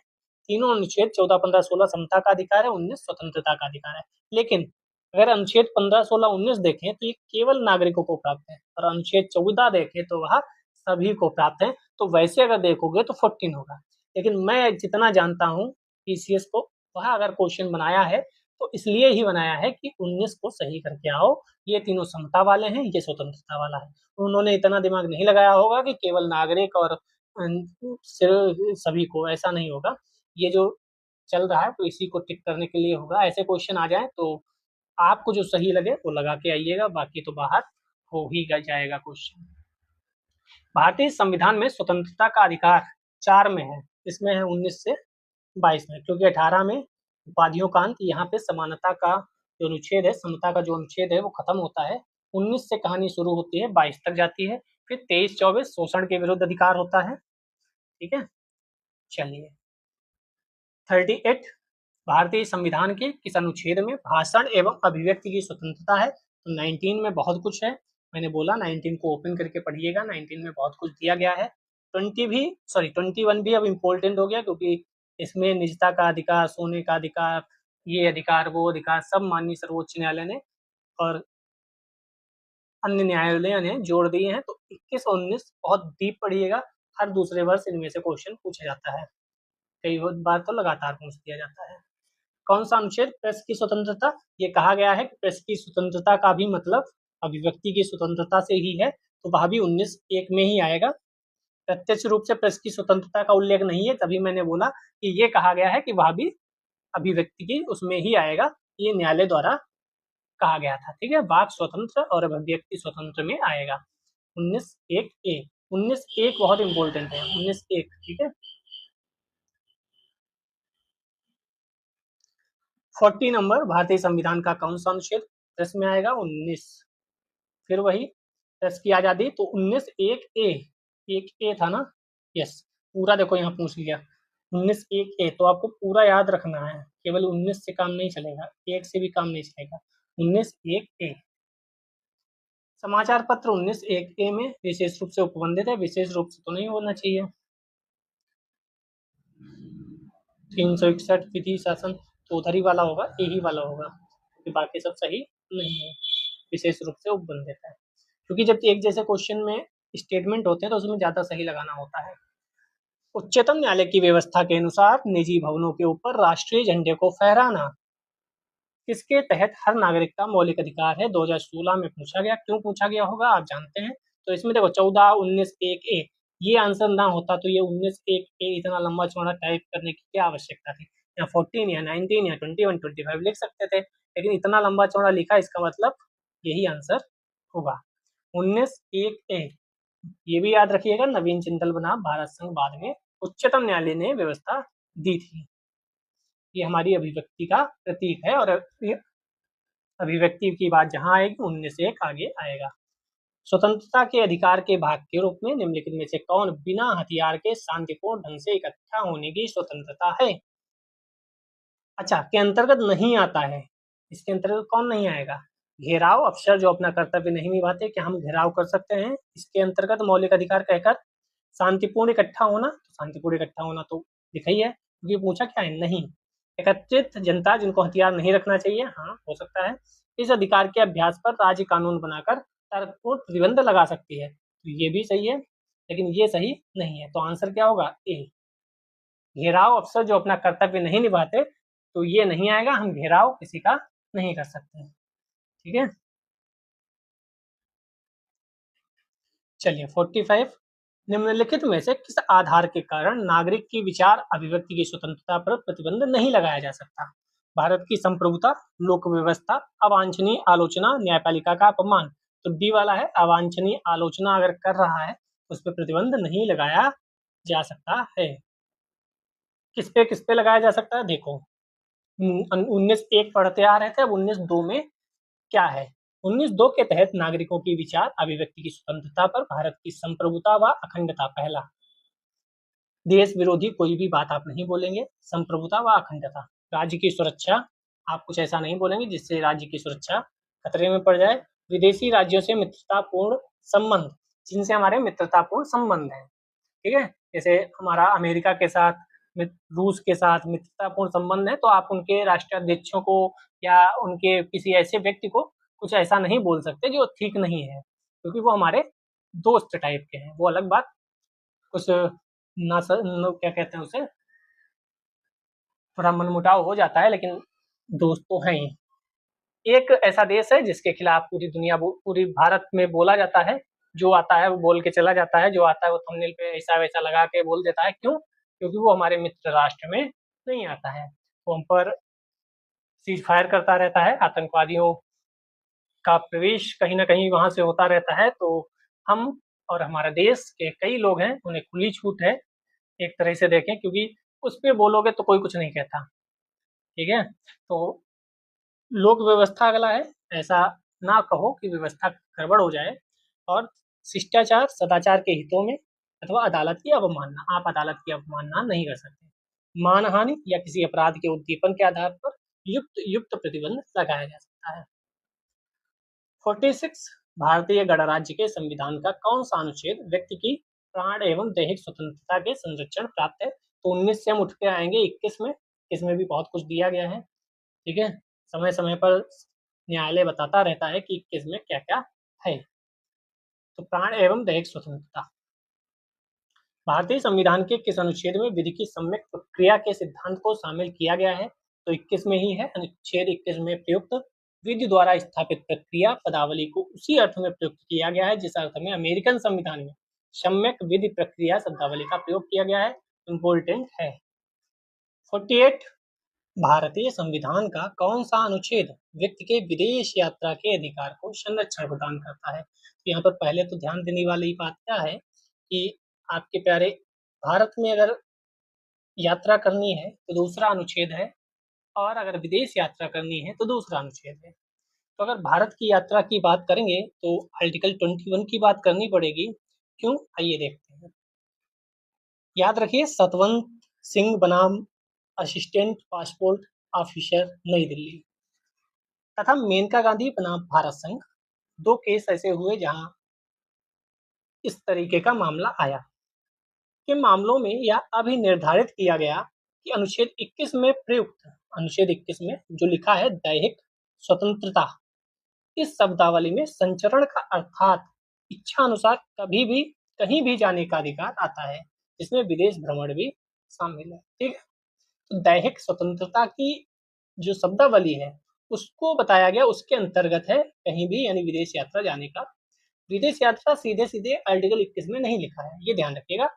तीनों अनुच्छेद 14, 15, 16 समता का अधिकार है, 19 स्वतंत्रता का अधिकार है। लेकिन अगर अनुच्छेद 15, 16, 19 देखें तो ये केवल नागरिकों को प्राप्त है, और अनुच्छेद 14 देखें तो वह सभी को प्राप्त है। तो वैसे अगर देखोगे तो 14 होगा। लेकिन मैं जितना जानता हूँ पीसीएस को, वह अगर क्वेश्चन बनाया है तो इसलिए ही बनाया है कि 19 को सही करके आओ, ये तीनों समता वाले हैं, ये स्वतंत्रता वाला है। उन्होंने इतना दिमाग नहीं लगाया होगा कि केवल नागरिक और सभी को, ऐसा नहीं होगा। ये जो चल रहा है तो इसी को टिक करने के लिए होगा। ऐसे क्वेश्चन आ जाए तो आपको जो सही लगे वो लगा के आइएगा, बाकी तो बाहर हो ही जाएगा क्वेश्चन। भारतीय संविधान में स्वतंत्रता का अधिकार 4 में है, इसमें है 19 से 22 में, क्योंकि 18 में उपाधियों का अंत, यहाँ पे समानता का जो अनुच्छेद है, समता का जो अनुच्छेद है वो खत्म होता है। 19 से कहानी शुरू होती है, 22 तक जाती है, फिर 23, 24 शोषण के विरुद्ध अधिकार होता है। ठीक है, चलिए 38 भारतीय संविधान के किस अनुच्छेद में भाषण एवं अभिव्यक्ति की स्वतंत्रता है? तो 19 में बहुत कुछ है, मैंने बोला 19 को ओपन करके पढ़िएगा, 19 में बहुत कुछ दिया गया है। 21 भी अब इम्पोर्टेंट हो गया, क्योंकि इसमें निजता का अधिकार, सोने का अधिकार, ये अधिकार, वो अधिकार सब माननीय सर्वोच्च न्यायालय ने और अन्य न्यायालय ने जोड़ दिए हैं। तो 21 और 19 बहुत डीप पढ़िएगा, हर दूसरे वर्ष इनमें से क्वेश्चन पूछा जाता है, कई बार तो लगातार पूछ दिया जाता है। कौन सा अनुच्छेद प्रेस की स्वतंत्रता? ये कहा गया है कि प्रेस की स्वतंत्रता का भी मतलब अभिव्यक्ति की स्वतंत्रता से ही है, तो वह भी 19(1) में ही आएगा। प्रत्यक्ष रूप से प्रेस की स्वतंत्रता का उल्लेख नहीं है, तभी मैंने बोला कि ये कहा गया है कि वह भी अभिव्यक्ति की उसमें ही आएगा, ये न्यायालय द्वारा कहा गया था। ठीक है, वाक स्वतंत्र और अभिव्यक्ति स्वतंत्र में आएगा 19(1)(a). 19(1) बहुत इंपॉर्टेंट है, 19(1). ठीक है, 40 नंबर भारतीय संविधान का कौन सा अनुच्छेद प्रेस में आएगा? 19। फिर वही प्रेस की आजादी, तो 19(1)(a), 1(a) था ना, यस, पूरा देखो यहाँ पूछ लिया 19(1)(a), तो आपको पूरा याद रखना है, केवल 19 से काम नहीं चलेगा, 1 से भी काम नहीं चलेगा। 19(1)(a, समाचार पत्र 19(1)(a) में विशेष रूप से उपबंधित है, विशेष रूप से तो नहीं होना चाहिए। 361 विधि शासन तो उधर ही वाला होगा, यही वाला होगा, क्योंकि बाकी सब सही नहीं है, विशेष रूप से उपबंधित है, क्योंकि जब एक जैसे क्वेश्चन में स्टेटमेंट होते हैं तो उसमें ज्यादा सही लगाना होता है। उच्चतम न्यायालय की व्यवस्था के अनुसार निजी भवनों के ऊपर राष्ट्रीय झंडे को फहराना किसके तहत हर नागरिक का मौलिक अधिकार है? 2016 में पूछा गया, क्यों पूछा गया होगा आप जानते हैं। तो इसमें देखो 14, 19(1)(a), ये आंसर ना होता तो ये 19(1)(a) इतना लंबा चौड़ा टाइप करने की क्या आवश्यकता थी? या 14 या 19 या 21, 25 लिख सकते थे, लेकिन इतना लंबा चौड़ा लिखा, इसका मतलब यही आंसर होगा 19(1)(a। ये भी याद रखिएगा, नवीन जिंदल बना भारत संघ, बाद में उच्चतम न्यायालय ने व्यवस्था दी थी। ये हमारी अभिव्यक्ति का प्रतीक है, और अभिव्यक्ति की बात जहां आएगी 19(1) आगे आएगा। स्वतंत्रता के अधिकार के भाग के रूप में निम्नलिखित में से कौन बिना हथियार के शांतिपूर्ण ढंग से इकट्ठा होने की स्वतंत्रता है? अच्छा, के अंतर्गत नहीं आता है, इसके अंतर्गत कौन नहीं आएगा? घेराव, अफसर जो अपना कर्तव्य नहीं निभाते, क्या हम घेराव कर सकते हैं? इसके अंतर्गत मौलिक अधिकार कहकर शांतिपूर्ण इकट्ठा होना, तो शांतिपूर्ण इकट्ठा होना तो लिखा ही है, क्योंकि पूछा क्या है, नहीं। एकत्रित जनता जिनको हथियार नहीं रखना चाहिए, हाँ हो सकता है। इस अधिकार के अभ्यास पर राज्य कानून बनाकर तर्कपूर्ण प्रतिबंध लगा सकती है, तो ये भी सही है, लेकिन ये सही नहीं है। तो आंसर क्या होगा? ए। घेराव अफसर जो अपना कर्तव्य नहीं निभाते, तो ये नहीं आएगा, हम घेराव किसी का नहीं कर सकते। ठीक है, चलिए 45। निम्नलिखित में से किस आधार के कारण नागरिक की विचार अभिव्यक्ति की स्वतंत्रता पर प्रतिबंध नहीं लगाया जा सकता? भारत की संप्रभुता, लोक व्यवस्था, अवांछनीय आलोचना, न्यायपालिका का अपमान। तो डी वाला है, अवांछनीय आलोचना अगर कर रहा है उस पर प्रतिबंध नहीं लगाया जा सकता है। किस पे लगाया जा सकता है? देखो, 19(1) पढ़ते आ रहे थे, अब 19(2) में क्या है? 19(2) के तहत नागरिकों की विचार अभिव्यक्ति की स्वतंत्रता पर भारत की संप्रभुता व अखंडता। पहला, देश विरोधी कोई भी बात आप नहीं बोलेंगे, संप्रभुता व अखंडता। राज्य की सुरक्षा, आप कुछ ऐसा नहीं बोलेंगे जिससे राज्य की सुरक्षा खतरे में पड़ जाए। विदेशी राज्यों से मित्रतापूर्ण संबंध, जिनसे हमारे मित्रतापूर्ण संबंध है, ठीक है, जैसे हमारा अमेरिका के साथ, रूस के साथ मित्रतापूर्ण संबंध है, तो आप उनके राष्ट्राध्यक्षों को या उनके किसी ऐसे व्यक्ति को कुछ ऐसा नहीं बोल सकते जो ठीक नहीं है, क्योंकि वो हमारे दोस्त टाइप के हैं, वो अलग बात। कुछ क्या कहते हैं उसे, थोड़ा मनमुटाव हो जाता है, लेकिन दोस्त तो हैं ही। एक ऐसा देश है जिसके खिलाफ पूरी दुनिया, पूरी भारत में बोला जाता है, जो आता है वो बोल के चला जाता है, जो आता है वो थंबनेल पे ऐसा वैसा लगा के बोल देता है। क्यों? क्योंकि वो हमारे मित्र राष्ट्र में नहीं आता है, वो हम पर सीज फायर करता रहता है, आतंकवादियों का प्रवेश कहीं ना कहीं वहां से होता रहता है। तो हम और हमारा देश के कई लोग हैं, उन्हें खुली छूट है एक तरह से देखें, क्योंकि उस पर बोलोगे तो कोई कुछ नहीं कहता। ठीक है, तो लोक व्यवस्था अगला है। ऐसा ना कहो कि व्यवस्था गड़बड़ हो जाए, और शिष्टाचार सदाचार के हितों में अथवा अदालत की अवमानना, आप अदालत की अवमानना नहीं कर सकते। मानहानि या किसी अपराध के उद्दीपन के आधार पर युक्त युक्त प्रतिबंध लगाया जा सकता है। 46, भारतीय गणराज्य के संविधान का कौन सा अनुच्छेद व्यक्ति की प्राण एवं दैहिक स्वतंत्रता के संरक्षण प्राप्त है? तो 19 से हम उठ के आएंगे 21 में, इसमें भी बहुत कुछ दिया गया है। ठीक है, समय समय पर न्यायालय बताता रहता है कि किसमें क्या क्या है। तो प्राण एवं दैहिक स्वतंत्रता, भारतीय संविधान के किस अनुच्छेद में विधि की सम्यक प्रक्रिया के सिद्धांत को शामिल किया गया है? तो 21 में ही है, अनुच्छेद 21 में प्रयुक्त विधि द्वारा स्थापित प्रक्रिया पदावली को उसी अर्थ में प्रयुक्त किया गया है जिस अर्थ में अमेरिकन संविधान में सम्यक विधि प्रक्रिया शब्दावली का प्रयोग किया गया है। इम्पोर्टेंट है। 48, भारतीय संविधान का कौन सा अनुच्छेद व्यक्ति के विदेश यात्रा के अधिकार को संरक्षण प्रदान करता है? तो यहाँ पर पहले तो ध्यान देने वाली बात क्या है कि आपके प्यारे, भारत में अगर यात्रा करनी है तो दूसरा अनुच्छेद है, और अगर विदेश यात्रा करनी है तो दूसरा अनुच्छेद है। तो अगर भारत की यात्रा की बात करेंगे तो आर्टिकल 21 की बात करनी पड़ेगी। क्यों? आइए देखते हैं। याद रखिए, सतवंत सिंह बनाम असिस्टेंट पासपोर्ट ऑफिसर, नई दिल्ली, तथा मेनका गांधी बनाम भारत संघ, दो केस ऐसे हुए जहां इस तरीके का मामला आया। के मामलों में यह अभी निर्धारित किया गया कि अनुच्छेद 21 में प्रयुक्त, अनुच्छेद 21 में जो लिखा है दैहिक स्वतंत्रता, इस शब्दावली में संचरण का अर्थात इच्छा अनुसार कभी भी कहीं भी जाने का अधिकार आता है, जिसमें विदेश भ्रमण भी शामिल है। ठीक है, तो दैहिक स्वतंत्रता की जो शब्दावली है उसको बताया गया, उसके अंतर्गत है कहीं भी यानी विदेश यात्रा जाने का। विदेश यात्रा सीधे सीधे आर्टिकल 21 में नहीं लिखा है, ये ध्यान रखिएगा।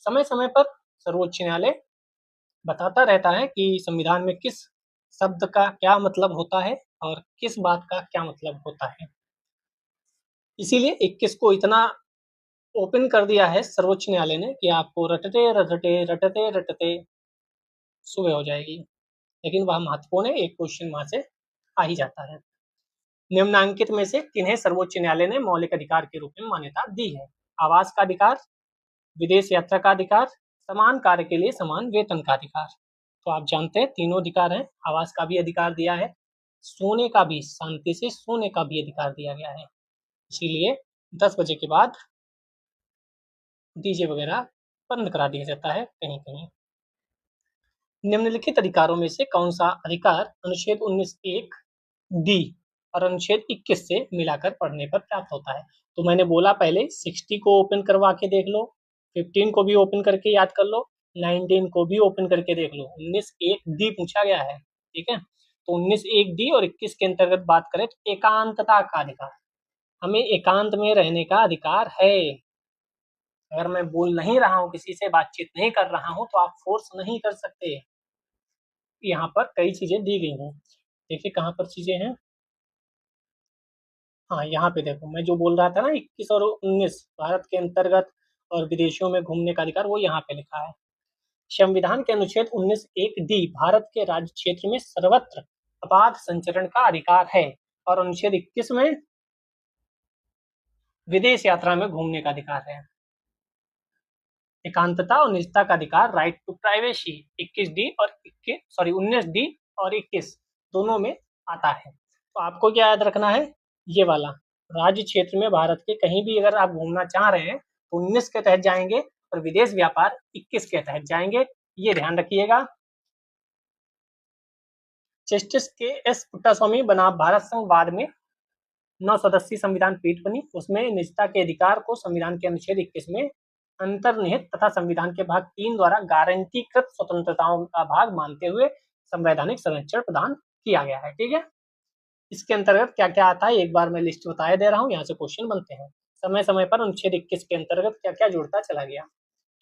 समय समय पर सर्वोच्च न्यायालय बताता रहता है कि संविधान में किस शब्द का क्या मतलब होता है और किस बात का क्या मतलब होता है। इसीलिए 21 को इतना ओपन कर दिया है सर्वोच्च न्यायालय ने कि आपको रटते रटते रटते रटते सुबह हो जाएगी, लेकिन वह महत्वपूर्ण है, एक क्वेश्चन वहां से आ ही जाता है। निम्नांकित में से किन्हें सर्वोच्च न्यायालय ने मौलिक अधिकार के रूप में मान्यता दी है? आवास का अधिकार, विदेश यात्रा का अधिकार, समान कार्य के लिए समान वेतन का अधिकार। तो आप जानते हैं तीनों अधिकार हैं, आवास का भी अधिकार दिया है, सोने का भी, शांति से सोने का भी अधिकार दिया गया है। इसीलिए 10 बजे के बाद डीजे वगैरह बंद करा दिया जाता है कहीं कहीं। निम्नलिखित अधिकारों में से कौन सा अधिकार अनुच्छेद 19(1) डी और अनुच्छेद 21 से मिलाकर पढ़ने पर प्राप्त होता है? तो मैंने बोला पहले 60 को ओपन करवा के देख लो, 15 को भी ओपन करके याद कर लो, 19 को भी ओपन करके देख लो। 19(1) डी पूछा गया है, ठीक है। तो 19(1) डी और 21 के अंतर्गत बात करें तो एकांतता का अधिकार, हमें एकांत में रहने का अधिकार है। अगर मैं बोल नहीं रहा हूँ, किसी से बातचीत नहीं कर रहा हूँ, तो आप फोर्स नहीं कर सकते। यहाँ पर कई चीजें दी गई हैं, देखिए कहाँ पर चीजें हैं। हाँ, यहाँ पे देखो, मैं जो बोल रहा था ना 21 और 19 भारत के अंतर्गत और विदेशों में घूमने का अधिकार, वो यहाँ पे लिखा है। संविधान के अनुच्छेद 19(1) डी भारत के राज्य क्षेत्र में सर्वत्र अबाध संचरण का अधिकार है और अनुच्छेद 21 में विदेश यात्रा में घूमने का अधिकार है। एकांतता और निजता का अधिकार, राइट टू प्राइवेसी, 21 डी और 19 डी और 21 दोनों में आता है। तो आपको क्या याद रखना है, ये वाला राज्य क्षेत्र में भारत के कहीं भी अगर आप घूमना चाह रहे हैं तो 19 के तहत जाएंगे और विदेश व्यापार 21 के तहत जाएंगे, ये ध्यान रखिएगा। जस्टिस के एस पुट्टास्वामी बना भारत संघ बाद में 9 सदस्यीय संविधान पीठ बनी, उसमें निजता के अधिकार को संविधान के अनुच्छेद 21 में अंतर्निहित तथा संविधान के भाग 3 द्वारा गारंटीकृत स्वतंत्रताओं का भाग मानते हुए संवैधानिक संरक्षण प्रदान किया गया है, ठीक है। इसके अंतर्गत क्या क्या आता है, एक बार मैं लिस्ट बताए दे रहा हूँ, यहाँ से क्वेश्चन बनते हैं। समय समय पर अनुच्छेद 21 के अंतर्गत क्या क्या जुड़ता चला गया।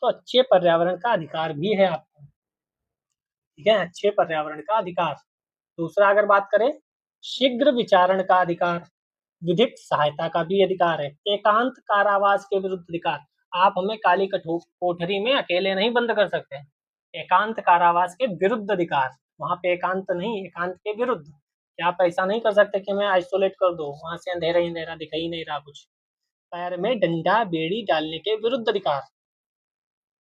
तो अच्छे पर्यावरण का अधिकार भी है आपको, ठीक है, अच्छे पर्यावरण का अधिकार। दूसरा अगर बात करें, शीघ्र विचारण का अधिकार, विधिक सहायता का भी अधिकार है, एकांत कारावास के विरुद्ध अधिकार, आप हमें काली कोठरी में अकेले नहीं बंद कर सकते। एकांत कारावास के विरुद्ध अधिकार, वहां पे एकांत नहीं, एकांत के विरुद्ध, क्या आप ऐसा नहीं कर सकते कि मैं आइसोलेट कर दो, वहां से अंधेरा ही अंधेरा दिखाई नहीं रहा कुछ। पैर में डंडा बेड़ी डालने के विरुद्ध अधिकार,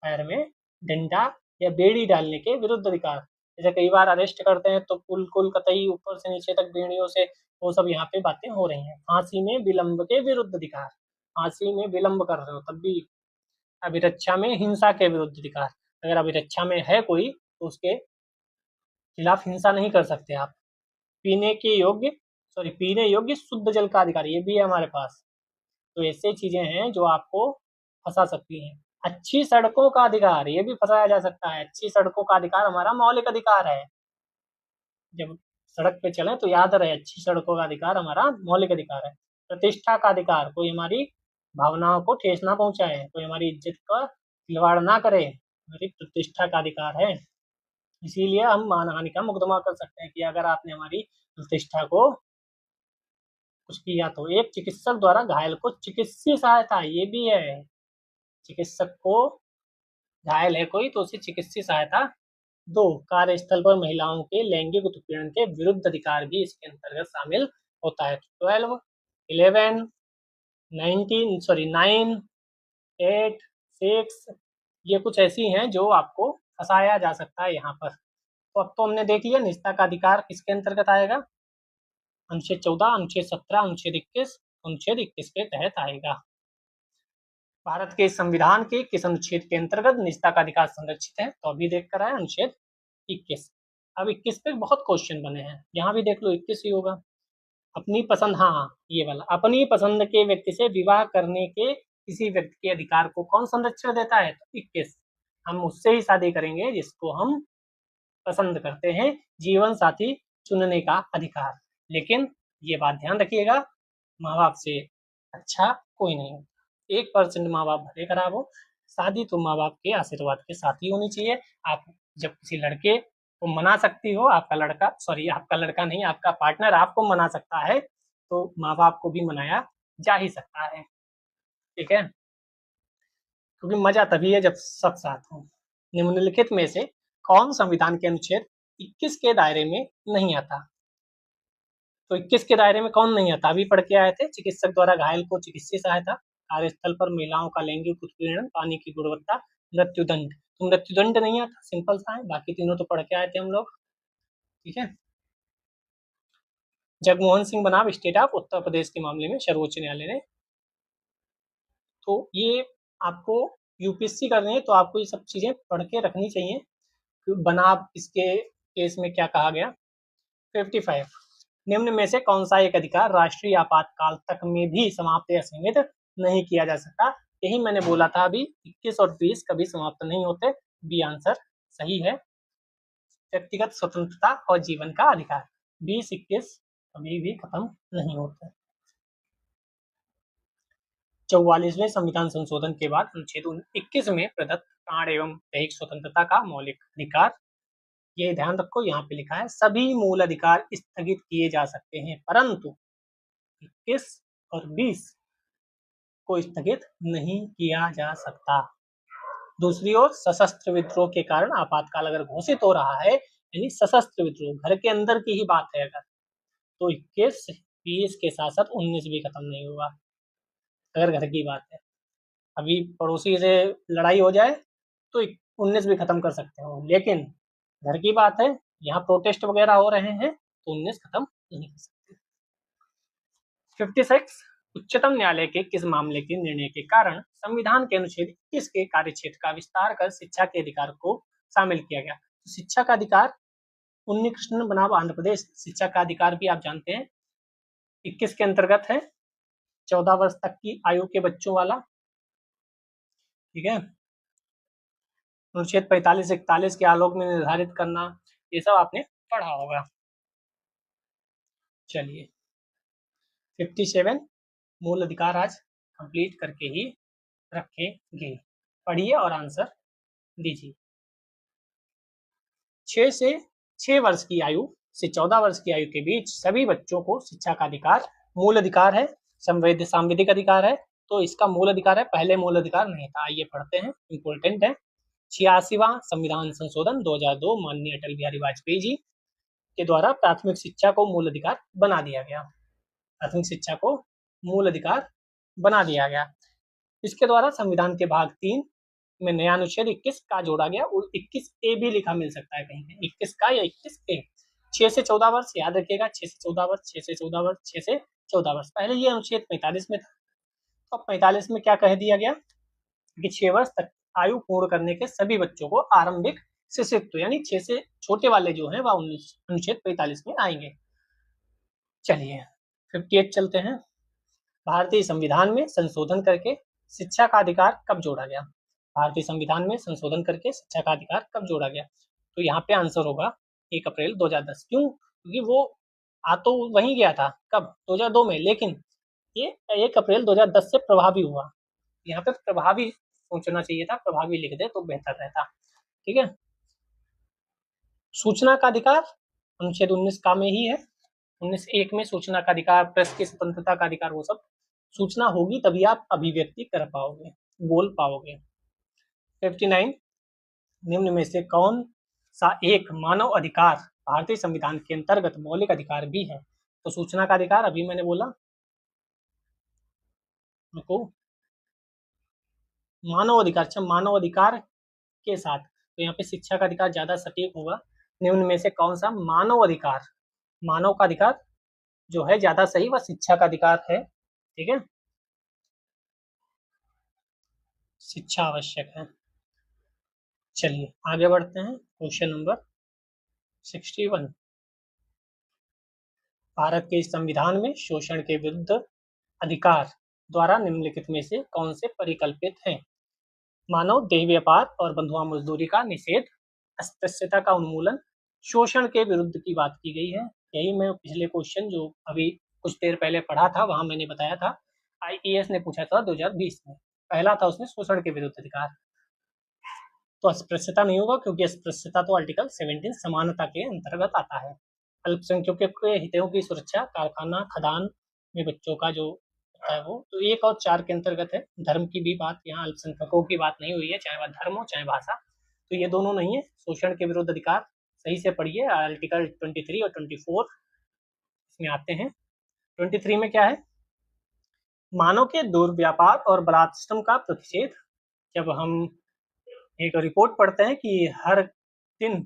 पैर में डंडा या बेड़ी डालने के विरुद्ध अधिकार। जैसे कई बार अरेस्ट करते हैं तो बिल्कुल कतई ऊपर से नीचे तक बेड़ियों से, वो सब यहाँ पे बातें हो रही हैं। फांसी में विलंब के विरुद्ध अधिकार, फांसी में विलंब कर रहे हो तब भी। अभिरक्षा में हिंसा के विरुद्ध अधिकार, अगर अभिरक्षा में है कोई तो उसके खिलाफ हिंसा नहीं कर सकते आप। पीने के योग्य पीने योग्य शुद्ध जल का अधिकार, ये भी है हमारे पास। तो ऐसे चीजें हैं जो आपको फंसा सकती हैं। अच्छी सड़कों का अधिकार, ये भी फंसाया जा सकता है। अच्छी सड़कों का अधिकार हमारा मौलिक अधिकार है, जब सड़क पे चले तो याद रहे अच्छी सड़कों का अधिकार हमारा मौलिक अधिकार है। प्रतिष्ठा का अधिकार, कोई हमारी भावनाओं को ठेस ना पहुंचाए, कोई हमारी इज्जत का खिलवाड़ ना करे, हमारी प्रतिष्ठा का अधिकार है। इसीलिए हम मानहानि का मुकदमा कर सकते हैं कि अगर आपने हमारी प्रतिष्ठा को कुछ किया तो। एक चिकित्सक द्वारा घायल को चिकित्सीय सहायता, ये भी है, चिकित्सक को घायल है कोई तो उसे चिकित्सीय सहायता दो। कार्यस्थल पर महिलाओं के लैंगिक उत्पीड़न के विरुद्ध अधिकार भी इसके अंतर्गत शामिल होता है। 12, 11, 9, 8, 6, ये कुछ ऐसी हैं जो आपको फंसाया जा सकता है यहाँ पर। तो अब तो हमने देख लिया निजता का अधिकार किसके अंतर्गत आएगा, अनुच्छेद 14, अनुच्छेद 17, अनुच्छेद 21 के तहत आएगा। भारत के संविधान के किस अनुच्छेद के अंतर्गत निजता का अधिकार संरक्षित है, तो अभी देख कर आए अनुच्छेद 21। अब 21 पे बहुत क्वेश्चन बने हैं, यहाँ भी देख लो 21 ही होगा। अपनी पसंद, हाँ ये वाला, अपनी पसंद के व्यक्ति से विवाह करने के किसी व्यक्ति के अधिकार को कौन संरक्षण देता है, तो 21। हम उससे ही शादी करेंगे जिसको हम पसंद करते हैं, जीवन साथी चुनने का अधिकार। लेकिन ये बात ध्यान रखिएगा, माँ बाप से अच्छा कोई नहीं होता। 1% माँ बाप भले खराब हो, शादी तो माँ बाप के आशीर्वाद के साथ ही होनी चाहिए। आप जब किसी लड़के को मना सकती हो, आपका लड़का नहीं, आपका पार्टनर आपको मना सकता है, तो माँ बाप को भी मनाया जा ही सकता है, ठीक है। क्योंकि मजा तभी है जब सब साथ हो। निम्नलिखित में से कौन संविधान के अनुच्छेद 21 के दायरे में नहीं आता, तो 21 के दायरे में कौन नहीं आता, अभी पढ़ के आए थे। चिकित्सक द्वारा घायल को चिकित्सीय सहायता, कार्यस्थल पर महिलाओं का लैंगिक उत्पीड़न, पानी की गुणवत्ता, मृत्युदंड। तो मृत्युदंड नहीं आता, सिंपल सा है, बाकी तीनों तो पढ़ के आए थे हम लोग, ठीक है। जगमोहन सिंह बनाम स्टेट ऑफ उत्तर प्रदेश के मामले में सर्वोच्च न्यायालय ने, तो ये आपको यूपीएससी करनी है तो आपको ये सब चीजें पढ़ के रखनी चाहिए, बनाम इसके केस में क्या कहा गया 55 निम्न में से कौन सा एक अधिकार राष्ट्रीय आपातकाल तक में भी समाप्त या सीमित नहीं किया जा सकता। यही मैंने बोला था अभी 21 और 20 कभी समाप्त नहीं होते। बी आंसर सही है। व्यक्तिगत स्वतंत्रता और जीवन का अधिकार 20-21 कभी भी खत्म नहीं होते। 44वें संविधान संशोधन के बाद अनुच्छेद 21 में प्रदत्त प्राण एवं दैहिक स्वतंत्रता का मौलिक अधिकार, ये ध्यान रखो यहाँ पे लिखा है सभी मूल अधिकार स्थगित किए जा सकते हैं परंतु 21 और 20 को स्थगित नहीं किया जा सकता। दूसरी ओर सशस्त्र विद्रोह के कारण आपातकाल अगर घोषित हो रहा है, यानी सशस्त्र विद्रोह घर के अंदर की ही बात है अगर, तो 21 20 के साथ साथ 19 भी खत्म नहीं होगा। अगर घर की बात है, अभी पड़ोसी से लड़ाई हो जाए तो 19 भी खत्म कर सकते हो, लेकिन घर की बात है, यहाँ प्रोटेस्ट वगैरह हो रहे हैं तो 19 खत्म नहीं कर सकते। 56 उच्चतम न्यायालय के किस मामले के निर्णय के कारण संविधान के अनुच्छेद 21 के कार्यक्षेत्र का विस्तार कर शिक्षा के अधिकार को शामिल किया गया। तो शिक्षा का अधिकार उन्नी कृष्णन बनाम आंध्र प्रदेश, शिक्षा का अधिकार भी आप जानते हैं 21 के अंतर्गत है, 14 वर्ष तक की आयु के बच्चों वाला, ठीक है। अनुच्छेद 45-41 के आलोक में निर्धारित करना, ये सब आपने पढ़ा होगा। चलिए 57 मूल अधिकार आज कंप्लीट करके ही रखेंगे। पढ़िए और आंसर दीजिए। 6 वर्ष की आयु से 14 वर्ष की आयु के बीच सभी बच्चों को शिक्षा का अधिकार मूल अधिकार है, संवैधानिक अधिकार है, तो इसका मूल अधिकार है, पहले मूल अधिकार नहीं था। आइए पढ़ते हैं, इंपॉर्टेंट है। 86वां संविधान संशोधन 2002 माननीय अटल बिहारी वाजपेयी जी के द्वारा प्राथमिक शिक्षा को मूल अधिकार बना दिया गया। प्राथमिक शिक्षा को मूल अधिकार बना दिया गया। इसके द्वारा संविधान के भाग 3 में नया अनुच्छेद 21 का जोड़ा गया और 21A भी लिखा मिल सकता है कहीं पे, 21 का या 21A। 6 से 14 वर्ष याद रखिएगा, 6 से 14 वर्ष, 6 से 14 वर्ष, 6 से 14 वर्ष। पहले ये अनुच्छेद 45 में था, तो 45 में क्या कह दिया गया कि 6 वर्ष तक आयु पूर्ण करने के सभी बच्चों को आरंभिक शिशुत्व, यानी 6 से छोटे वाले जो हैं वह अनुच्छेद 45 में आएंगे। चलिए 58 चलते हैं। भारतीय संविधान में संशोधन करके शिक्षा का अधिकार कब जोड़ा गया? भारतीय संविधान में संशोधन करके शिक्षा का अधिकार कब जोड़ा गया? तो यहाँ पे आंसर होगा 1 अप्रैल 2010। क्यों? क्योंकि वो आ तो वहीं गया था, कब? 2002 में, लेकिन ये 1 अप्रैल 2010 से प्रभावी हुआ। यहाँ पे प्रभावी सोचना चाहिए था, प्रभावी लिख दे तो बेहतर रहता, ठीक है। सूचना का अधिकार अनुच्छेद 19 का में ही है, 19(1) में सूचना का अधिकार, प्रेस की स्वतंत्रता का अधिकार, वो सब सूचना होगी तभी आप अभिव्यक्ति कर पाओगे, बोल पाओगे। 59 निम्न में से कौन सा एक मानव अधिकार भारतीय संविधान के अंतर्गत मौलिक अधिकार भी है? तो सूचना का अधिकार अभी मैंने बोला, रुको, मानव अधिकार, अच्छा मानव अधिकार के साथ तो यहाँ पे शिक्षा का अधिकार ज्यादा सटीक होगा। निम्न में से कौन सा मानव अधिकार, मानव का अधिकार जो है ज्यादा सही वह शिक्षा का अधिकार है, ठीक है। शिक्षा आवश्यक है। चलिए आगे बढ़ते हैं, क्वेश्चन नंबर 61। भारत के संविधान में शोषण के विरुद्ध अधिकार द्वारा निम्नलिखित में से कौन से परिकल्पित हैं? मानव देह व्यापार और बंधुआ मजदूरी का निषेध, अस्पृश्यता का उन्मूलन, शोषण के विरुद्ध की बात की गई है। यही मैं पिछले क्वेश्चन जो अभी कुछ देर पहले पढ़ा था वहां मैंने बताया था, IAS ने पूछा था 2020 में, पहला था उसमें शोषण के विरुद्ध अधिकार। तो अस्पृश्यता नहीं होगा क्योंकि अस्पृश्यता तो आर्टिकल 17 समानता के अंतर्गत आता है। अल्पसंख्यकों के हितों की सुरक्षा, कारखाना खदान में बच्चों का जो होता है वो, तो 1 और 4 के अंतर्गत है। धर्म की भी बात, यहाँ अल्पसंख्यकों की बात नहीं हुई है, चाहे वह धर्म हो चाहे भाषा, तो ये दोनों नहीं है। शोषण के विरुद्ध अधिकार सही से पढ़िए, आर्टिकल 23 और 24 इसमें आते हैं। 23 में क्या है? मानव के दुर्व्यापार और बलात्संग का प्रतिषेध। जब हम एक रिपोर्ट पढ़ते हैं कि हर दिन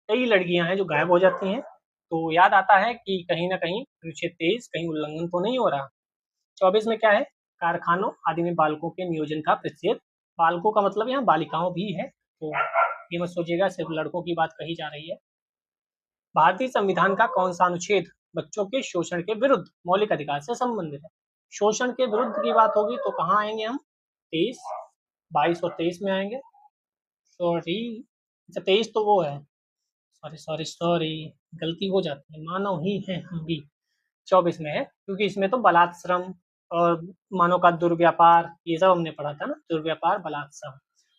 कई लड़कियां हैं जो गायब हो जाती हैं, तो याद आता है कि कहीं ना कहीं अनुच्छेद 23 कहीं उल्लंघन तो नहीं हो रहा। 24 में क्या है? कारखानों आदि में बालकों के नियोजन का प्रतिषेध। बालकों का मतलब यहाँ बालिकाओं भी है, तो ये मत सोचिएगा सिर्फ लड़कों की बात कही जा रही है। भारतीय संविधान का कौन सा अनुच्छेद बच्चों के शोषण के विरुद्ध मौलिक अधिकार से संबंधित है? शोषण के विरुद्ध की बात होगी तो कहाँ आएंगे हम? 23, 22 और 23 में आएंगे। सॉरी, अच्छा 23 तो वो है, सॉरी सॉरी सॉरी, गलती हो जाती है, मानव ही है हम भी। 24 में है, क्योंकि इसमें तो बलात् श्रम और मानव का दुर्व्यापार ये सब हमने पढ़ा था ना, दुर्व्यापार बलात् श्रम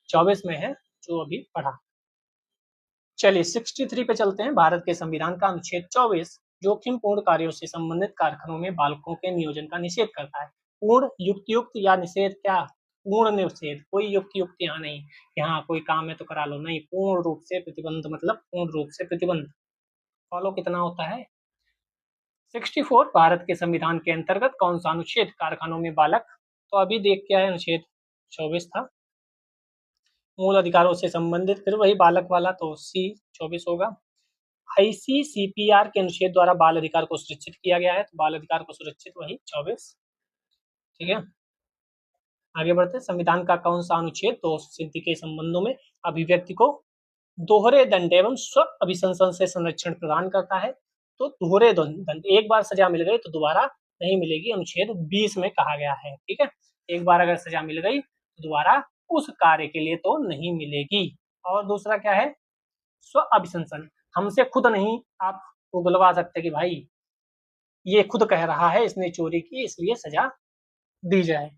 24 में है जो अभी पढ़ा। चलिए 63 पे चलते हैं। भारत के संविधान का अनुच्छेद 24 जोखिमपूर्ण कार्यों से संबंधित कारखानों में बालकों के नियोजन का निषेध करता है। पूर्ण, युक्त या निषेध? क्या पूर्ण निषेध, कोई युक्त यहाँ नहीं, यहाँ कोई काम है तो करा लो, नहीं, पूर्ण रूप से प्रतिबंध, मतलब पूर्ण रूप से प्रतिबंध। फॉलो कितना होता है? 64 भारत के संविधान के अंतर्गत कौन सा अनुच्छेद कारखानों में बालक, तो अभी देख के आए अनुच्छेद 24 था। मूल अधिकारों से संबंधित फिर वही बालक वाला, तो सी 24 होगा। आईसीसीपीआर के अनुच्छेद द्वारा बाल अधिकार को सुरक्षित किया गया है, तो बाल अधिकार को सुरक्षित वही 24। ठीक है, आगे बढ़ते। संविधान का कौन सा अनुच्छेद दोष सिद्धि के संबंधों में अभिव्यक्ति को दोहरे दंड एवं स्व अभिशंसन से संरक्षण प्रदान करता है? तो दोहरे दंड, एक बार सजा मिल गई तो दोबारा नहीं मिलेगी, अनुच्छेद 20 में कहा गया है। ठीक है, एक बार अगर सजा मिल गई तो दोबारा उस कार्य के लिए तो नहीं मिलेगी। और दूसरा क्या है? स्व अभिशंसन, हमसे खुद नहीं आप उगलवा सकते कि भाई ये खुद कह रहा है इसने चोरी की इसलिए सजा दी जाए।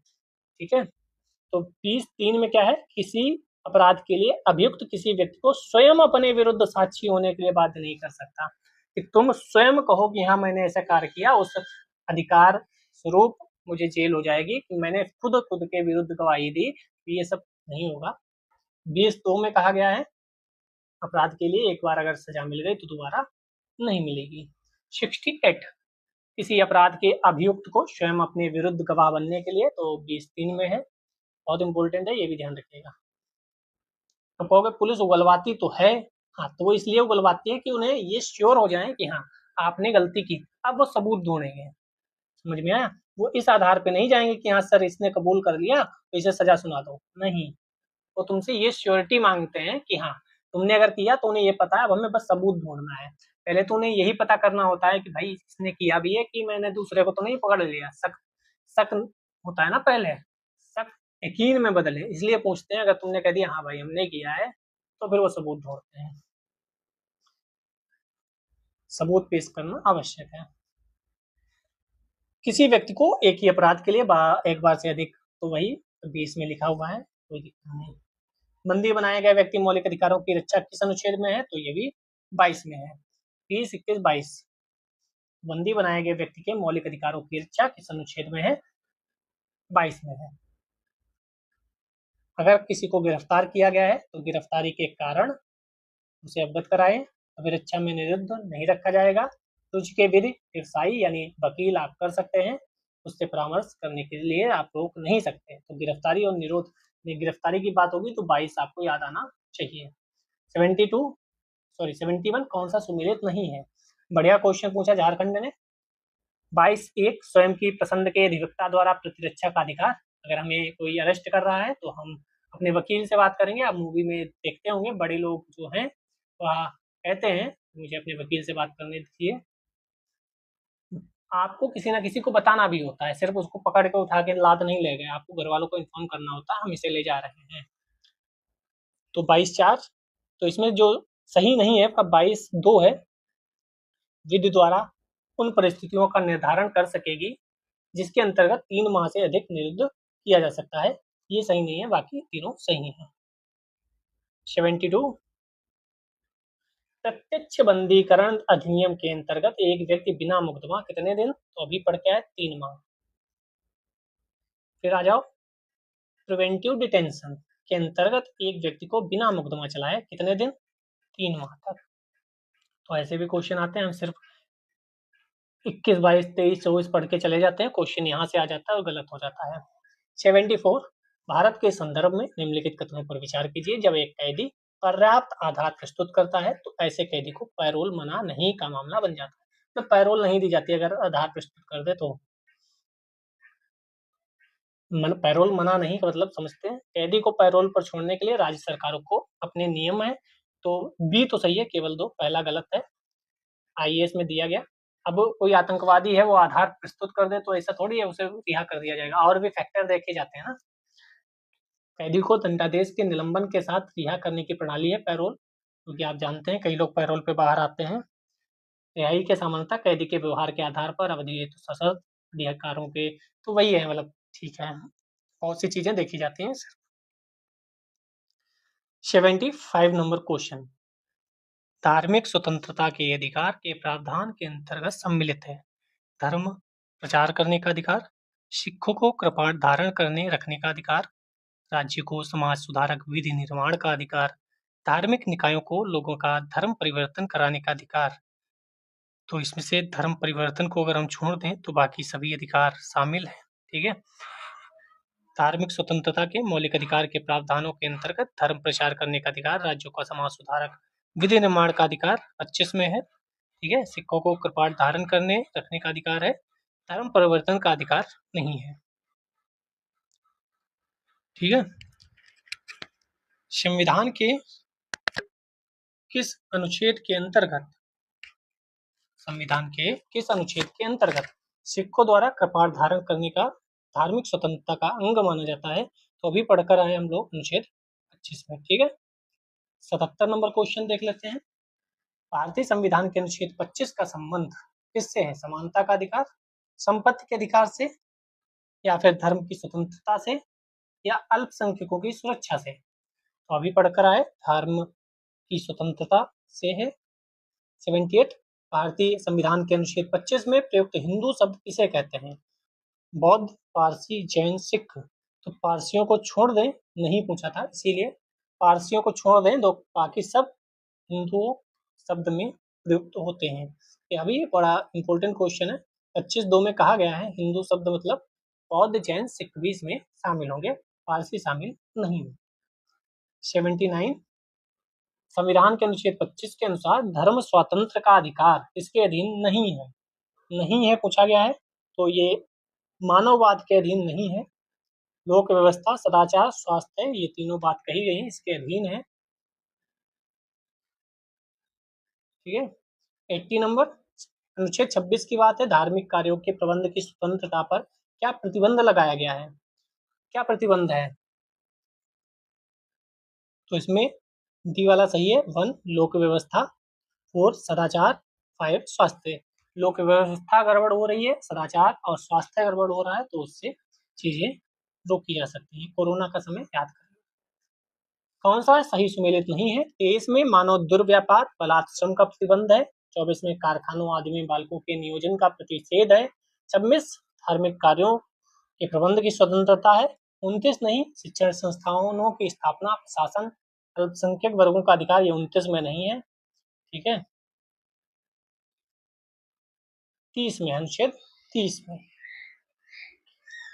ठीक है, तो 20(3) में क्या है? किसी अपराध के लिए अभियुक्त किसी व्यक्ति को स्वयं अपने विरुद्ध साक्षी होने के लिए बाध्य नहीं कर सकता। कि तुम स्वयं कहो कि हाँ मैंने ऐसा कार्य किया, उस अधिकार स्वरूप मुझे जेल हो जाएगी कि मैंने खुद के विरुद्ध गवाही दी, ये सब नहीं होगा। 20(2) में कहा गया है अपराध के लिए एक बार अगर सजा मिल गई तो दोबारा नहीं मिलेगी। 68 किसी अपराध के अभियुक्त को स्वयं अपने विरुद्ध गवाह बनने के लिए, तो 20(3) में है, बहुत इंपॉर्टेंट है, ये भी ध्यान रखिएगा। तो कहोगे पुलिस उगलवाती तो है, हाँ तो वो इसलिए उगलवाती है कि उन्हें ये श्योर हो जाए कि हाँ आपने गलती की, अब वो सबूत ढूंढेंगे। समझ में आया? वो इस आधार पे नहीं जाएंगे कि हाँ सर इसने कबूल कर लिया तो इसे सजा सुना दो, नहीं, वो तुमसे ये श्योरिटी मांगते हैं कि हाँ तुमने अगर किया तो उन्हें ये पता है, अब हमें बस सबूत ढूंढना है। पहले तो उन्हें यही पता करना होता है कि भाई इसने किया भी है कि मैंने दूसरे को तो नहीं पकड़ लिया। शक शक होता है ना, पहले शक यकीन में बदले, इसलिए पूछते हैं। अगर तुमने कह दिया हाँ भाई हमने किया है तो फिर वो सबूत ढूंढते हैं। सबूत पेश करना आवश्यक है। किसी व्यक्ति को एक ही अपराध के लिए एक बार से अधिक, तो वही 20 में लिखा हुआ है, कोई दिक्कत नहीं। बंदी बनाया गया व्यक्ति मौलिक अधिकारों की रक्षा किस अनुच्छेद में है? तो ये भी 22 में है, 20, 21, 22। बंदी बनाए गए व्यक्ति के मौलिक अधिकारों की रक्षा किस अनुच्छेद में है? 22 में है। अगर किसी को गिरफ्तार किया गया है तो गिरफ्तारी के कारण उसे अवगत कराएं, अभिरक्षा में निरुद्ध नहीं रखा जाएगा। तुझ के विधि व्यवसायी यानी वकील आप कर सकते हैं, उससे परामर्श करने के लिए आप रोक नहीं सकते। तो गिरफ्तारी और निरोध में गिरफ्तारी की बात होगी तो 22 आपको याद आना चाहिए। 71 कौन सा सुमेलित नहीं है? बढ़िया क्वेश्चन पूछा झारखंड ने। 22(1) स्वयं की पसंद के अधिवक्ता द्वारा प्रतिरक्षा का अधिकार। अगर हमें कोई अरेस्ट कर रहा है तो हम अपने वकील से बात करेंगे। आप मूवी में देखते होंगे बड़े लोग जो हैं वह कहते हैं मुझे अपने वकील से बात करने दीजिए। आपको किसी ना किसी को बताना भी होता है, सिर्फ उसको पकड़ के उठा के लाद नहीं ले गए, आपको घर वालों को इन्फॉर्म करना होता है हम इसे ले जा रहे हैं। तो 22(4), तो इसमें जो सही नहीं है 22(2) है, विधि द्वारा उन परिस्थितियों का निर्धारण कर सकेगी जिसके अंतर्गत 3 माह से अधिक निरुद्ध किया जा सकता है, ये सही नहीं है, बाकी तीनों सही हैं। 72 प्रत्यक्ष बंदीकरण अधिनियम के अंतर्गत एक व्यक्ति बिना मुकदमा कितने दिन, तो अभी पढ़ के आए 3 माह। फिर आ जाओ प्रिवेंटिव डिटेंशन के अंतर्गत एक व्यक्ति को बिना मुकदमा चलाए कितने दिन, 3 माह तक। तो ऐसे भी क्वेश्चन आते हैं, हम सिर्फ 21, 22, 23, 24 पढ़ के चले जाते हैं, क्वेश्चन यहाँ से आ जाता है और गलत हो जाता है। 74 भारत के संदर्भ में निम्नलिखित कथनों पर विचार कीजिए। जब एक कैदी पर्याप्त आधार प्रस्तुत करता है तो ऐसे कैदी को पैरोल मना नहीं का मामला बन जाता है। तो पैरोल नहीं दी जाती अगर आधार प्रस्तुत कर दे तो। पैरोल मना नहीं का मतलब समझते हैं, कैदी को पैरोल पर छोड़ने के लिए राज्य सरकारों को अपने नियम हैं। तो बी तो सही है, केवल 2, पहला गलत है। आईएएस में दिया गया। अब कोई आतंकवादी है वो आधार प्रस्तुत कर दे तो ऐसा थोड़ी है उसे रिहा कर दिया जाएगा, और भी फैक्टर देखे जाते हैं ना। कैदी को दंडादेश के निलंबन के साथ रिहा करने की प्रणाली है पैरोल, क्योंकि आप जानते हैं कई लोग पैरोल पे बाहर आते हैं। रिहाई के समानता कैदी के व्यवहार के आधार पर अवधि तो सशर्त अधिकारों के, तो वही है, मतलब ठीक है, बहुत सी चीजें देखी जाती हैं। 75 नंबर क्वेश्चन, धार्मिक स्वतंत्रता के अधिकार के प्रावधान के अंतर्गत सम्मिलित है धर्म प्रचार करने का अधिकार, सिखों को कृपाण धारण करने रखने का अधिकार, राज्य को समाज सुधारक विधि निर्माण का अधिकार, धार्मिक निकायों को लोगों का धर्म परिवर्तन कराने का अधिकार। तो इसमें से धर्म परिवर्तन को अगर हम छोड़ दें तो बाकी सभी अधिकार शामिल हैं। ठीक है, धार्मिक स्वतंत्रता के मौलिक अधिकार के प्रावधानों के अंतर्गत धर्म प्रचार करने का अधिकार, राज्यों का समाज सुधारक विधि निर्माण का अधिकार 25 में है। ठीक है, सिखों को कृपाण धारण करने रखने का अधिकार है, धर्म परिवर्तन का अधिकार नहीं है। ठीक है, संविधान के किस अनुच्छेद के अंतर्गत, संविधान के किस अनुच्छेद के अंतर्गत सिखों द्वारा कृपाण धारण करने का धार्मिक स्वतंत्रता का अंग माना जाता है? तो अभी पढ़कर आए हम लोग अनुच्छेद 25 में। ठीक है, 77 नंबर क्वेश्चन देख लेते हैं। भारतीय संविधान के अनुच्छेद 25 का संबंध किससे है? समानता का अधिकार, संपत्ति के अधिकार से, या फिर धर्म की स्वतंत्रता से, या अल्पसंख्यकों की सुरक्षा से? तो अभी पढ़कर आए, धर्म की स्वतंत्रता से है। 78, भारतीय संविधान के अनुच्छेद 25 में प्रयुक्त हिंदू शब्द किसे कहते हैं? बौद्ध, पारसी, जैन, सिख। तो पारसियों को छोड़ दें, नहीं पूछा था इसीलिए पारसियों को छोड़ दें, दो बाकी सब हिंदुओं शब्द में प्रयुक्त होते हैं। ये अभी बड़ा इंपॉर्टेंट क्वेश्चन है। 25(2) में कहा गया है हिंदू शब्द मतलब बौद्ध, जैन, सिख भी इसमें शामिल होंगे, पारसी शामिल नहीं है। 79, संविधान के अनुच्छेद 25 के अनुसार धर्म स्वातंत्र का अधिकार इसके अधीन नहीं है। नहीं है पूछा गया है, तो ये मानववाद के अधीन नहीं है। लोक व्यवस्था, सदाचार, स्वास्थ्य, ये तीनों बात कही गई है, इसके अधीन है। ठीक है, 80 नंबर, अनुच्छेद 26 की बात है, धार्मिक कार्यों के प्रबंध की स्वतंत्रता पर क्या प्रतिबंध लगाया गया है? क्या प्रतिबंध है? तो इसमें डी वाला सही है। 1 लोक व्यवस्था, 4 सदाचार, 5 स्वास्थ्य। लोक व्यवस्था गड़बड़ हो रही है, सदाचार और स्वास्थ्य गड़बड़ हो रहा है, तो उससे चीजें रोकी जा सकती हैं। कोरोना का समय याद करें। कौन सा सही सुमेलित नहीं है? 23 में मानव दुर्व्यापार बलात्श्रम का प्रतिबंध है। 24 में कारखानों आदि में बालकों के नियोजन का प्रतिषेध है। 26 धार्मिक कार्यों के प्रबंध की स्वतंत्रता है। 29 नहीं, शिक्षण संस्थानों की स्थापना, प्रशासन, अल्पसंख्यक वर्गों का अधिकार, ये 29 में नहीं है। ठीक है, 30 में, अनुच्छेद 30 में।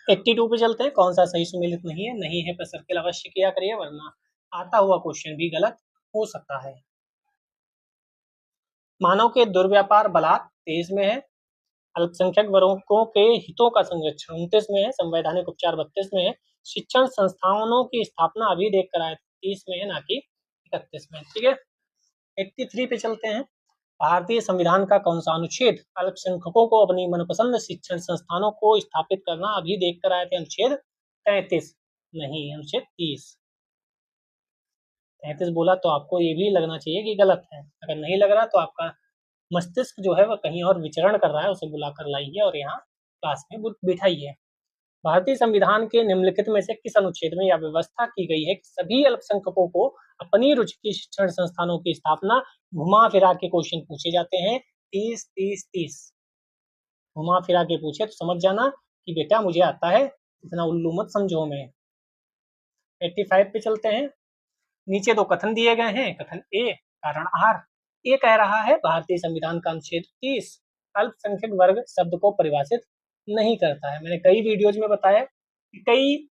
82 पे चलते हैं, कौन सा सही सुमेलित नहीं है? नहीं है पर सर्किल अवश्य किया करिए, वरना आता हुआ क्वेश्चन भी गलत हो सकता है। मानव के दुर्व्यापार बलात् 23 में है। अल्पसंख्यक वर्गों के हितों का संरक्षण 29 में है। संवैधानिक उपचार 32 में है। शिक्षण संस्थानों की स्थापना अभी देख कर आए 30 में है, ना कि 31 में। ठीक है, 83 पे चलते हैं। भारतीय संविधान का कौन सा अनुच्छेद अल्पसंख्यकों को अपनी मनपसंद शिक्षण संस्थानों को स्थापित करना अभी देख कर आए थे? अनुच्छेद 33 नहीं, अनुच्छेद 30। 33 बोला तो आपको ये भी लगना चाहिए कि गलत है। अगर नहीं लग रहा तो आपका मस्तिष्क जो है वह कहीं और विचरण कर रहा है, उसे बुलाकर लाइए और यहाँ क्लास में बिठाइए। भारतीय संविधान के निम्नलिखित में से किस अनुच्छेद में यह व्यवस्था की गई है कि सभी अल्पसंख्यकों को अपनी रुचि की शिक्षण संस्थानों की स्थापना? घुमा फिरा के क्वेश्चन पूछे जाते हैं, 30 30 30। घुमा फिरा के पूछे तो समझ जाना कि बेटा मुझे आता है, इतना उल्लू मत समझो। में 85 पे चलते हैं। नीचे दो कथन दिए गए हैं, कथन ए कारण आर। ये कह रहा है भारतीय संविधान का अनुच्छेद 30 अल्पसंख्यक वर्ग शब्द को परिभाषित नहीं करता है। मैंने कई वीडियोज में बताया कि कई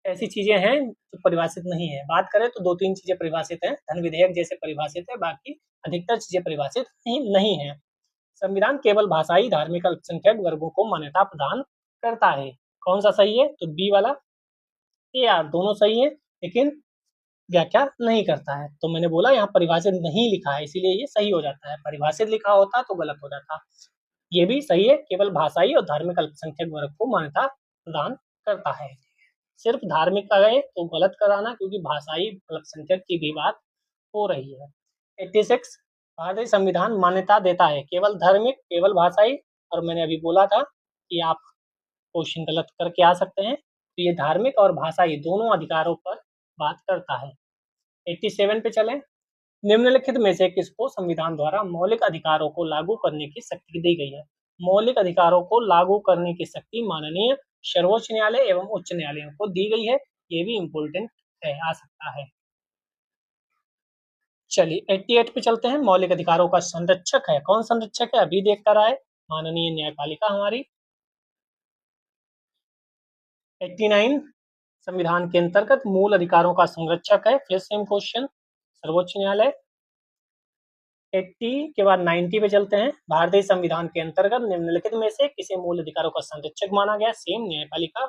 ऐसी चीजें हैं जो परिभाषित नहीं है। बात करें तो 2-3 चीजें परिभाषित हैं, धन विधेयक जैसे परिभाषित है, बाकी अधिकतर चीजें परिभाषित नहीं है। संविधान केवल भाषाई धार्मिक अल्पसंख्यक वर्गों को मान्यता प्रदान करता है। कौन सा सही है? तो बी वाला, ए आर दोनों सही है, लेकिन व्याख्या नहीं करता है। तो मैंने बोला यहाँ परिभाषित नहीं लिखा है, इसीलिए ये सही हो जाता है। परिभाषित लिखा होता तो गलत हो जाता। ये भी सही है, केवल भाषाई और धार्मिक अल्पसंख्यक वर्ग को मान्यता प्रदान करता है। सिर्फ धार्मिक का गए तो गलत कराना, क्योंकि भाषाई अल्पसंख्यक की भी बात हो रही है। 86 भारतीय संविधान मान्यता देता है केवल धार्मिक, केवल भाषाई, और मैंने अभी बोला था कि आप क्वेश्चन गलत करके आ सकते हैं, तो ये धार्मिक और भाषाई दोनों अधिकारों पर बात करता है। 87 पे चलें। निम्नलिखित में से किसको संविधान द्वारा मौलिक अधिकारों को लागू करने की शक्ति दी गई है? मौलिक अधिकारों को लागू करने की शक्ति माननीय सर्वोच्च न्यायालय एवं उच्च न्यायालयों को दी गई है। ये भी इम्पोर्टेंट है, आ सकता है। चलिए 88 पे चलते हैं। मौलिक अधिकारों का संरक्षक है, कौन संरक्षक है अभी देख कर आए, माननीय न्यायपालिका हमारी। 89 संविधान के अंतर्गत मूल अधिकारों का संरक्षक है, फिर सेम क्वेश्चन, सर्वोच्च न्यायालय। 80 के बाद 90 पे चलते हैं। भारतीय संविधान के अंतर्गत निम्नलिखित में से किसे मूल अधिकारों का संरक्षक माना गया? सेम न्यायपालिका।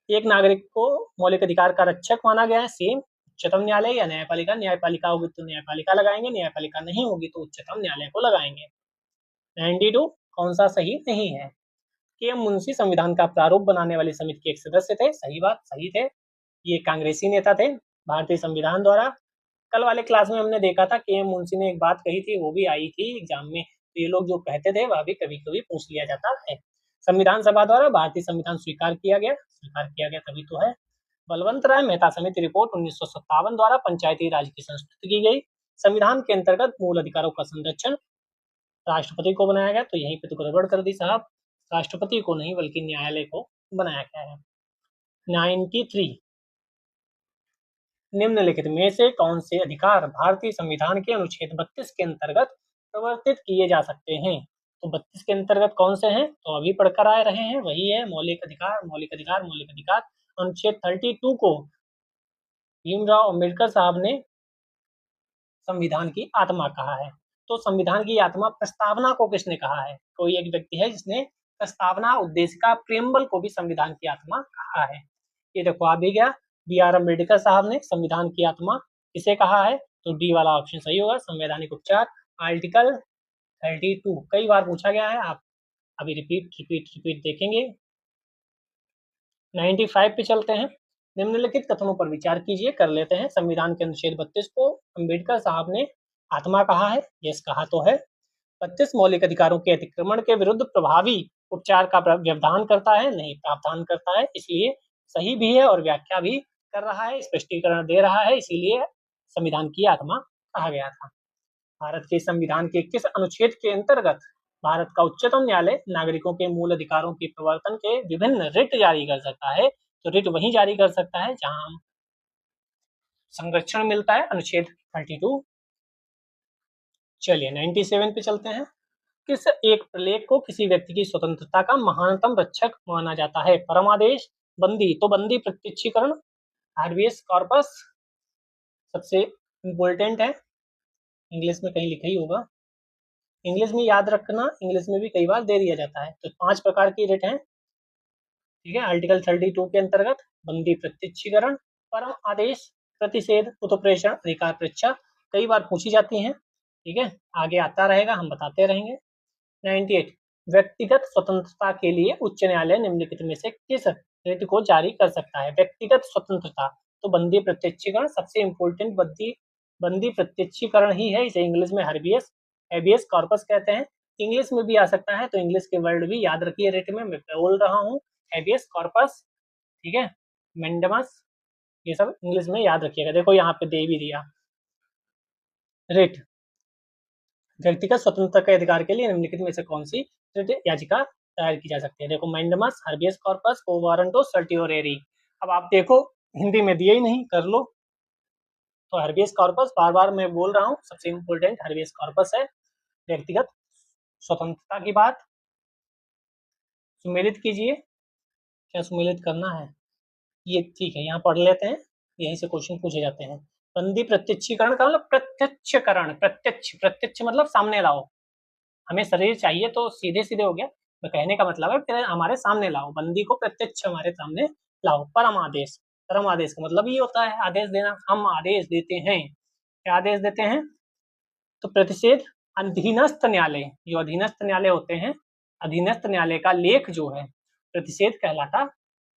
एक नागरिक को मौलिक अधिकार का रक्षक माना गया है, सेम उच्चतम न्यायालय या न्यायपालिका। न्यायपालिका होगी तो न्यायपालिका लगाएंगे, न्यायपालिका नहीं होगी तो उच्चतम न्यायालय को लगाएंगे। 92 कौन सा सही नहीं है? के एम मुंशी संविधान का प्रारूप बनाने वाली समिति के एक सदस्य थे, सही बात, सही थे। ये कांग्रेसी नेता थे। भारतीय संविधान द्वारा कल वाले क्लास में हमने देखा था के एम मुंशी ने एक बात कही थी, वो भी आई थी एग्जाम में, तो ये लोग जो कहते थे वह भी कभी कभी पूछ लिया जाता है। संविधान सभा द्वारा भारतीय संविधान स्वीकार किया गया तभी तो है। बलवंत राय मेहता समिति रिपोर्ट 1957 द्वारा पंचायती राज की संस्तुति की गई। संविधान के अंतर्गत मूल अधिकारों का संरक्षण राष्ट्रपति को बनाया गया, तो यहीं पे तो गड़बड़ कर दी साहब, राष्ट्रपति को नहीं बल्कि न्यायालय को बनाया गया है। 93 निम्नलिखित में से कौन से अधिकार भारतीय संविधान के अनुच्छेद 32 के अंतर्गत प्रवर्तित किए जा सकते हैं? तो 32 के अंतर्गत कौन से हैं? तो अभी पढ़कर आ रहे हैं, वही है मौलिक अधिकार, मौलिक अधिकार, मौलिक अधिकार। अनुच्छेद 32 को भीमराव अम्बेडकर साहब ने संविधान की आत्मा कहा है। तो संविधान की आत्मा प्रस्तावना को किसने कहा है? कोई एक व्यक्ति है जिसने प्रस्तावना, उद्देशिका, प्रियम्बल को भी संविधान की आत्मा कहा है। ये देखो आ भी गया, बी आर अम्बेडकर साहब ने संविधान की आत्मा किसे कहा है? तो डी वाला ऑप्शन सही होगा, संवैधानिक उपचार। आर्टिकल 32 कई बार पूछा गया है, आप अभी रिपीट देखेंगे। 95 पे चलते हैं। निम्नलिखित कथनों पर विचार कीजिए, कर लेते हैं। संविधान के अनुच्छेद 32 को अम्बेडकर साहब ने आत्मा कहा है, यस कहा तो है। 32 मौलिक अधिकारों के अतिक्रमण के विरुद्ध प्रभावी उपचार का व्यवधान करता है, नहीं प्रावधान करता है, इसलिए सही भी है और व्याख्या भी कर रहा है, स्पष्टीकरण दे रहा है, इसीलिए संविधान की आत्मा कहा गया था। भारत के संविधान के किस अनुच्छेद के अंतर्गत भारत का उच्चतम न्यायालय नागरिकों के मूल अधिकारों के प्रवर्तन के विभिन्न रिट जारी कर सकता है? तो रिट वही जारी कर सकता है जहां संरक्षण मिलता है, अनुच्छेद 32। चलिए 97 पे चलते हैं। किस एक प्रलेख को किसी व्यक्ति की स्वतंत्रता का महानतम रक्षक माना जाता है? परमादेश, बंदी, तो बंदी प्रत्यक्षीकरण, हार्बियस कॉर्पस सबसे इम्पोर्टेंट है, इंग्लिश में कहीं लिखा ही होगा, इंग्लिश में याद रखना, इंग्लिश में भी कई बार दे दिया जाता है। तो 5 प्रकार की रिट हैं, ठीक है। आर्टिकल 32 के अंतर्गत बंदी प्रत्यक्षीकरण, परम आदेश, प्रतिषेध, उत्प्रेषण, अधिकार परीक्षा कई बार पूछी जाती हैं, ठीक है, आगे आता रहेगा, हम बताते रहेंगे। 98 व्यक्तिगत स्वतंत्रता के लिए उच्च न्यायालय निम्नलिखित में से किस रिट को जारी कर सकता है? व्यक्तिगत स्वतंत्रता, तो बंदी प्रत्यक्षीकरण सबसे इंपोर्टेंट, बंदी प्रत्यक्षीकरण ही है, इसे इंग्लिश में हर्बियस हेबियस कॉर्पस कहते हैं। इंग्लिश में भी आ सकता है, तो इंग्लिश के वर्ड भी याद रखिए रिट में, मैं बोल रहा हूँ हेबियस कॉर्पस, ठीक है, मेंडमस, ये सब इंग्लिश में याद रखिएगा। देखो यहाँ पे दे भी दिया रिट, व्यक्तिगत स्वतंत्रता के अधिकार के लिए निम्नलिखित में से कौन सी रिट याचिका दायर की जा सकती है? देखो मैंडमस, हर्बियस कॉर्पस, को वारंटो, सर्टियोरेरी। अब आप देखो हिंदी में दिए ही नहीं, कर लो। तो हर्बियस कॉर्पस, बार बार मैं बोल रहा हूँ, सबसे इंपोर्टेंट हर्बियस कॉर्पस है। व्यक्तिगत स्वतंत्रता की बात सुमेलित कीजिए, क्या सुमेलित करना है ये, ठीक है, यहाँ पढ़ लेते हैं, यहीं से क्वेश्चन पूछे जाते हैं। बंदी प्रत्यक्षीकरण का मतलब प्रत्यक्षकरण, प्रत्यक्ष मतलब सामने लाओ, हमें शरीर चाहिए तो सीधे सीधे हो गया, तो कहने का मतलब है फिर हमारे सामने लाओ, बंदी को प्रत्यक्ष हमारे सामने लाओ। परम आदेश, परम आदेश का मतलब ये होता है आदेश देना, हम आदेश देते हैं। क्या आदेश देते हैं? तो प्रतिषेध अधीनस्थ न्यायालय, जो अधीनस्थ न्यायालय होते हैं, अधीनस्थ न्यायालय का लेख जो है प्रतिषेध कहलाता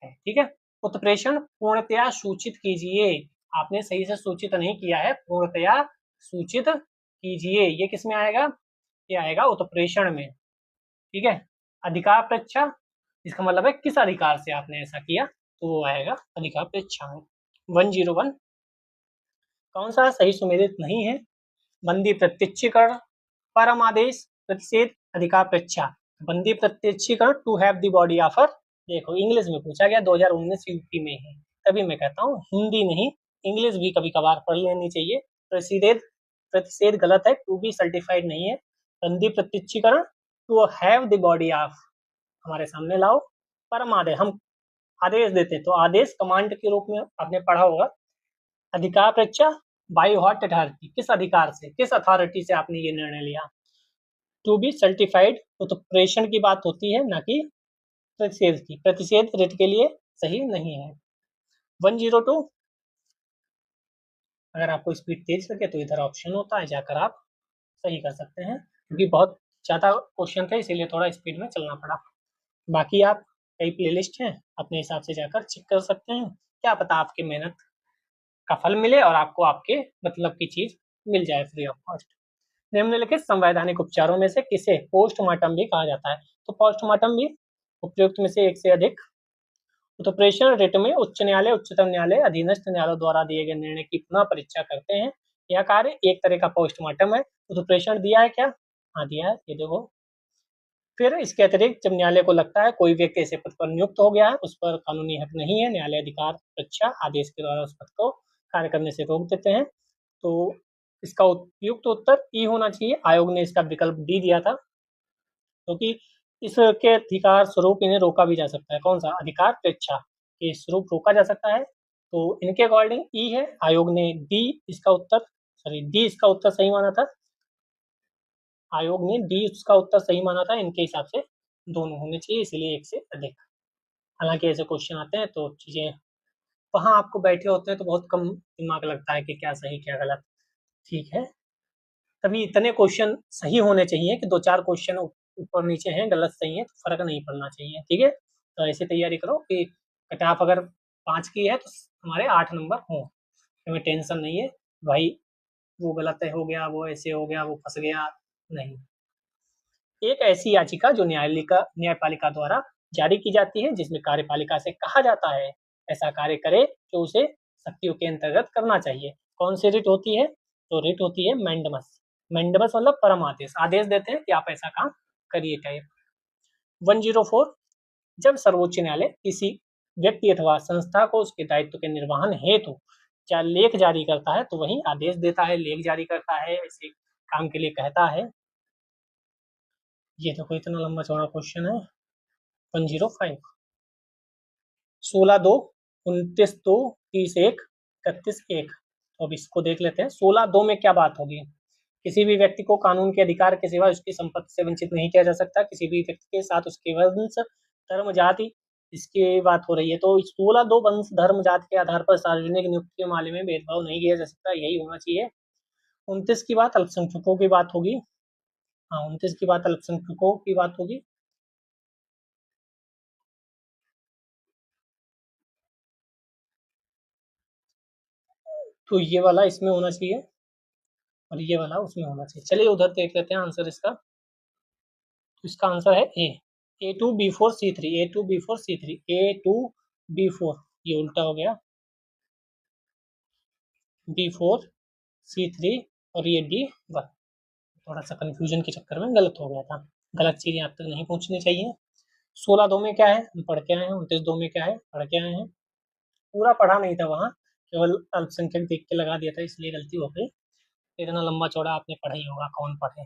है। ठीक है, उत्प्रेषण पूर्णतया सूचित कीजिए। आपने सही से सूचित नहीं किया है, पूर्णतया सूचित कीजिए। ये किस में आएगा? ये आएगा उत्प्रेषण में। ठीक है, अधिकार परीक्षा, इसका मतलब है किस अधिकार से आपने ऐसा किया, तो वो आएगा अधिकार परीक्षा में। 101 कौन सा सही सुमेलित नहीं है? बंदी प्रत्यक्षीकरण, परम आदेश, प्रतिषेध, अधिकार परीक्षा। बंदी प्रत्यक्षीकरण to have the body of, देखो इंग्लिश में पूछा गया, 2019 यूपी में है, तभी मैं कहता हूँ हिंदी नहीं, इंग्लिश भी कभी कभार पढ़ लेनी चाहिए। प्रतिषेध, प्रतिषेध गलत है, टू बी सर्टिफाइड नहीं है। बंदी प्रत्यक्षीकरण to have the body of, हमारे सामने लाओ। परम आदेश, हम आदेश देते, तो आदेश कमांड के रूप में आपने पढ़ा होगा। अधिकार परीक्षा, बाय व्हाट अथॉरिटी, किस अधिकार से, किस अथॉरिटी से आपने ये निर्णय लिया। टू बी सर्टिफाइड, तो प्रेषण की बात होती है, ना कि प्रतिषेध की। प्रतिषेध रिट के लिए सही नहीं है। 102 अगर आपको स्पीड तेज लगे तो इधर ऑप्शन होता है, जाकर आप सही कर सकते हैं, क्योंकि बहुत ज़्यादा क्वेश्चन थे इसीलिए थोड़ा स्पीड में चलना पड़ा। बाकी आप कई प्लेलिस्ट हैं, अपने हिसाब से जाकर चेक कर सकते हैं, क्या पता आपकी मेहनत का फल मिले और आपको आपके मतलब की चीज मिल जाए फ्री ऑफ कॉस्ट। निम्नलिखित संवैधानिक उपचारों में से किसे पोस्टमार्टम भी कहा जाता है? तो पोस्टमार्टम भी उपयुक्त में से एक से अधिक। उत्प्रेषण रिट में उच्च न्यायालय, उच्चतम न्यायालय, अधीनस्थ न्यायालय द्वारा दिए गए निर्णय की पुनः परीक्षा करते हैं। यह कार्य एक तरह का पोस्टमार्टम है। उत्प्रेषण दिया है क्या? हाँ दिया है, ये देखो। फिर इसके अतिरिक्त जब न्यायालय को लगता है कोई व्यक्ति ऐसे पद पर नियुक्त हो गया है, उस पर कानूनी हक नहीं है, न्यायालय अधिकार परीक्षा आदेश के द्वारा उस पद को कार्य करने से रोक देते हैं, तो इसका उपयुक्त उत्तर ई होना चाहिए। आयोग ने इसका विकल्प डी दिया था, क्योंकि इसके अधिकार स्वरूप इन्हें रोका भी जा सकता है। कौन सा? अधिकार परीक्षा के स्वरूप रोका जा सकता है, तो इनके अकॉर्डिंग ई है। आयोग ने डी इसका उत्तर, सॉरी डी इसका उत्तर सही माना था। आयोग ने डी उसका उत्तर सही माना था। इनके हिसाब से दोनों होने चाहिए, इसलिए एक से अधिक। हालांकि ऐसे क्वेश्चन आते हैं तो चीजें वहां आपको बैठे होते हैं तो बहुत कम दिमाग लगता है कि क्या सही क्या गलत। ठीक है, तभी इतने क्वेश्चन सही होने चाहिए कि दो चार क्वेश्चन ऊपर नीचे हैं, गलत सही है तो फर्क नहीं पड़ना चाहिए। ठीक है, तो ऐसी तैयारी करो कि कट ऑफ अगर 5 की है तो हमारे 8 नंबर हों, हमें टेंशन नहीं है भाई वो गलत है हो गया, वो ऐसे हो गया, वो फंस गया, नहीं। एक ऐसी याचिका जो न्यायपालिका द्वारा जारी की जाती है, जिसमें कार्यपालिका से कहा जाता है ऐसा कार्य करे जो उसे शक्तियों के अंतर्गत करना चाहिए। कौन सी रिट होती है? तो रिट होती है मैंडमस। मैंडमस मतलब परम आदेश, आदेश देते हैं कि आप ऐसा काम करिए टाइप। 104 जब सर्वोच्च न्यायालय किसी व्यक्ति अथवा संस्था को उसके दायित्व के निर्वहन हेतु क्या लेख जारी करता है, तो वही आदेश देता है, लेख जारी करता है, ऐसे काम के लिए कहता है। ये देखो इतना लंबा चौड़ा क्वेश्चन है। 105 16/2 29/2 30/1 31/1। तो अब इसको देख लेते हैं। 16/2 में क्या बात होगी? किसी भी व्यक्ति को कानून के अधिकार के सिवा उसकी संपत्ति से वंचित नहीं किया जा सकता। किसी भी व्यक्ति के साथ उसके वंश, धर्म, जाति, इसकी बात हो रही है। तो 16/2 वंश, धर्म, जाति के आधार पर सार्वजनिक नियुक्ति के मामले में भेदभाव नहीं किया जा सकता, यही होना चाहिए। 29 की बात अल्पसंख्यकों की बात होगी। हाँ 29 की बात अल्पसंख्यकों की बात होगी। तो ये वाला इसमें होना चाहिए और ये वाला उसमें होना चाहिए। चलिए उधर देख लेते हैं आंसर इसका। तो इसका आंसर है A2B4C3, A2B4C3, A2B4, ये उल्टा हो गया, B4C3 और ये D1। थोड़ा सा कंफ्यूजन के चक्कर में गलत हो गया था, गलत चीजें आप तक नहीं पहुंचनी चाहिए। 16/2 में क्या है हम पढ़ के आए हैं, 29/2 में क्या है पढ़ के आए हैं। पूरा पढ़ा नहीं था वहाँ, केवल अल्पसंख्यक देख के लगा दिया था, इसलिए गलती हो गई। इतना लंबा चौड़ा आपने पढ़ा ही होगा, कौन पढ़े।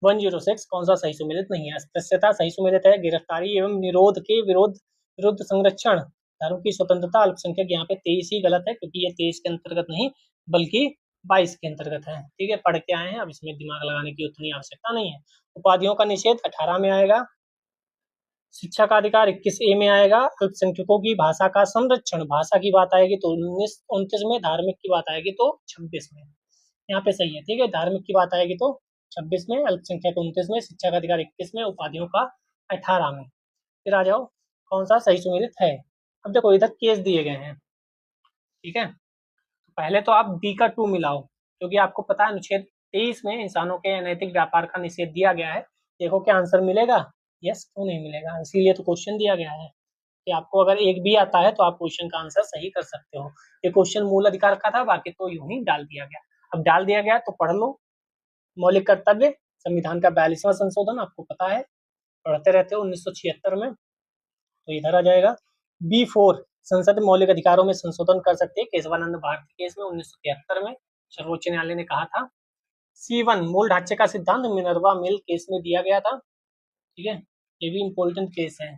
106 कौन सा सही सुमेलित नहीं है? अस्पृश्यता सही सुमेलित है। गिरफ्तारी एवं निरोध के विरुद्ध संरक्षण, धर्म की स्वतंत्रता, अल्पसंख्यक, यहाँ पे 23 ही गलत है, क्योंकि ये 23 के अंतर्गत नहीं बल्कि 22 के अंतर्गत है। ठीक है, पढ़ के आए हैं, अब इसमें दिमाग लगाने की उतनी आवश्यकता नहीं है। उपाधियों का निषेध 18 में आएगा। शिक्षा का अधिकार 21A में आएगा। अल्पसंख्यकों की भाषा का संरक्षण, भाषा की बात आएगी तो 29 में, धार्मिक की बात आएगी तो 26 में। यहाँ पे सही है, ठीक है। धार्मिक की बात आएगी तो 26 में, अल्पसंख्यक 29 में, शिक्षा का अधिकार 21 में, उपाधियों का 18 में। फिर आ जाओ, कौन सा सही सुमेलित है। अब देखो इधर केस दिए गए हैं, ठीक है। पहले तो आप बी का 2 मिलाओ, क्योंकि आपको पता है अनुच्छेद 23 में इंसानों के अनैतिक व्यापार का निषेध दिया गया है। देखो क्या आंसर मिलेगा, यस क्यों नहीं मिलेगा, इसीलिए तो क्वेश्चन दिया गया है कि आपको अगर एक भी आता है तो आप क्वेश्चन का आंसर सही कर सकते हो। ये क्वेश्चन मूल अधिकार का था, बाकी तो यूं ही डाल दिया गया। अब डाल दिया गया तो पढ़ लो। मौलिक कर्तव्य, संविधान का 42वां संशोधन, आपको पता है, पढ़ते रहते हो 1976 में, तो इधर आ जाएगा। B4, संसद मौलिक अधिकारों में संशोधन कर सकती है, केशवानंद भारती केस में 1973 में सर्वोच्च न्यायालय ने कहा था। C1, मूल ढांचे का सिद्धांत मिनर्वा मिल केस में दिया गया था, ठीक है। ये भी इम्पोर्टेंट केस है,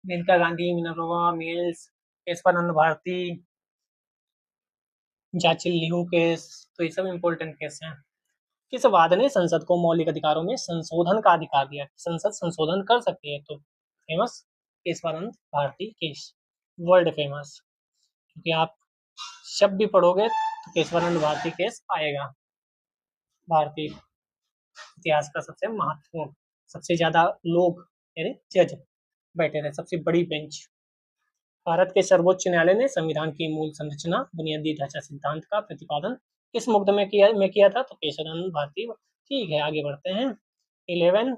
मेनका गांधी, मिनर्वा मिल्स, केशवानंद भारती, जाचिल लिहू केस, तो ये सब इम्पोर्टेंट केस हैं। किस वाद ने संसद को मौलिक अधिकारों में संशोधन का अधिकार दिया, संसद संशोधन कर सकती है, तो famous Keshavananda Bharati case, world famous, क्योंकि आप शब्द भी पढ़ोगे तो केशवानंद भारती केस आएगा। भारतीय इतिहास का सबसे महत्वपूर्ण, सबसे ज्यादा लोग यानी जज बैठे थे, सबसे बड़ी बेंच। भारत के सर्वोच्च न्यायालय ने संविधान की मूल संरचना बुनियादी ढांचा सिद्धांत का प्रतिपादन किस मुद्दे में किया था, तो केशवानंद भारती। ठीक है, आगे बढ़ते हैं। 11,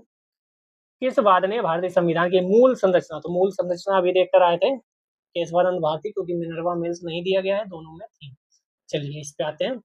किस वाद ने भारतीय संविधान की मूल संरचना, तो मूल संरचना अभी देख कर आए थे केशवानंद भारती, क्योंकि मिनर्वा मिल्स नहीं दिया गया है, दोनों में थी। चलिए इस पे आते हैं।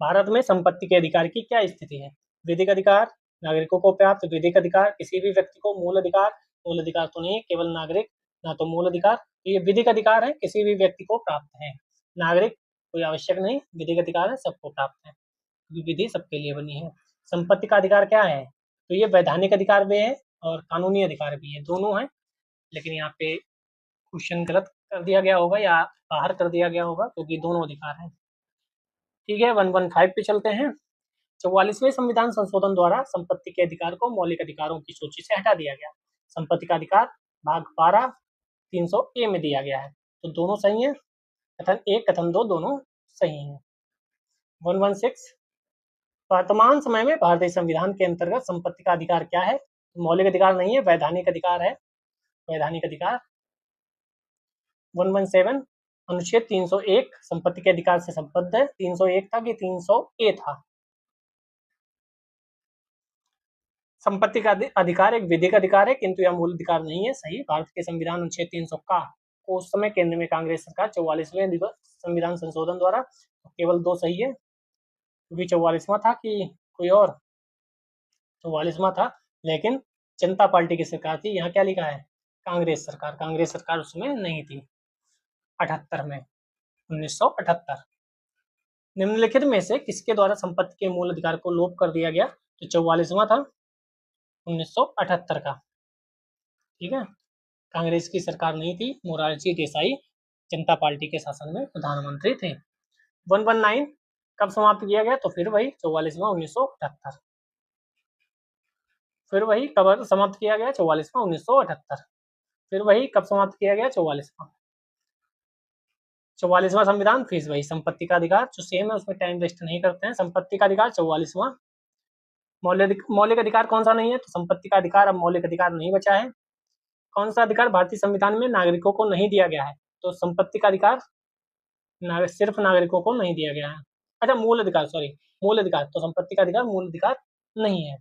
भारत में संपत्ति के अधिकार की क्या स्थिति है। विधिक अधिकार, नागरिकों को प्राप्त विधिक अधिकार, किसी भी व्यक्ति को मूल अधिकार, मूल अधिकार तो नहीं केवल नागरिक, ना तो मूल अधिकार, तो ये विधिक अधिकार है, किसी भी व्यक्ति को प्राप्त है। नागरिक कोई आवश्यक नहीं, विधिक अधिकार है, सबको प्राप्त है, क्योंकि विधि सबके लिए बनी है। संपत्ति का अधिकार क्या है, तो ये वैधानिक अधिकार भी है और कानूनी अधिकार भी है, दोनों है। लेकिन यहाँ पे क्वेश्चन गलत कर दिया गया होगा या बाहर कर दिया गया होगा, क्योंकि दोनों अधिकार हैं। ठीक है, 115 पे चलते हैं। 44वें संविधान संशोधन द्वारा संपत्ति के अधिकार को मौलिक अधिकारों की सूची से हटा दिया गया। संपत्ति का अधिकार भाग 12 300A में दिया गया है, तो दोनों सही है। कथन 1 कथन 2 दोनों सही हैं। 116, वर्तमान समय में भारतीय संविधान के अंतर्गत संपत्ति का अधिकार क्या है, मौलिक अधिकार नहीं है, वैधानिक अधिकार है, वैधानिक अधिकार। 117, अनुच्छेद 301 संपत्ति के अधिकार से संबद्ध है, 301 था कि 300A था। संपत्ति का अधिकार एक विधिक अधिकार है, किंतु यह मूल अधिकार नहीं है, सही। भारत के संविधान अनुच्छेद 300 का को उस समय केंद्र में कांग्रेस सरकार 44वें संविधान संशोधन द्वारा, तो केवल 2 सही है, क्योंकि 44वां था कि कोई और, 44वां था, लेकिन जनता पार्टी की सरकार थी। यहाँ क्या लिखा है, कांग्रेस सरकार, कांग्रेस सरकार उसमें नहीं थी 78 में, 1978। निम्नलिखित में से किसके द्वारा संपत्ति के मूल अधिकार को लोप कर दिया गया, तो 44वां था 1978 का, ठीक है। कांग्रेस की सरकार नहीं थी, मोरारजी देसाई जनता पार्टी के शासन में प्रधानमंत्री थे। 119 कब समाप्त किया गया, तो फिर वही 44वां 1978, फिर वही कब समाप्त किया गया, 44वां 1978, फिर वही कब समाप्त किया गया, 44वां संविधान, फिर वही संपत्ति का अधिकार जो सेम है, उसमें टाइम वेस्ट नहीं करते हैं। संपत्ति का अधिकार 44वां। मौलिक अधिकार कौन सा नहीं है, तो संपत्ति का अधिकार, अब मौलिक अधिकार नहीं बचा है। कौन सा अधिकार भारतीय संविधान में नागरिकों को नहीं दिया गया है, तो संपत्ति का अधिकार सिर्फ नागरिकों को नहीं दिया गया है। अच्छा मूल अधिकार, सॉरी मूल अधिकार, तो संपत्ति का अधिकार मूल अधिकार नहीं है।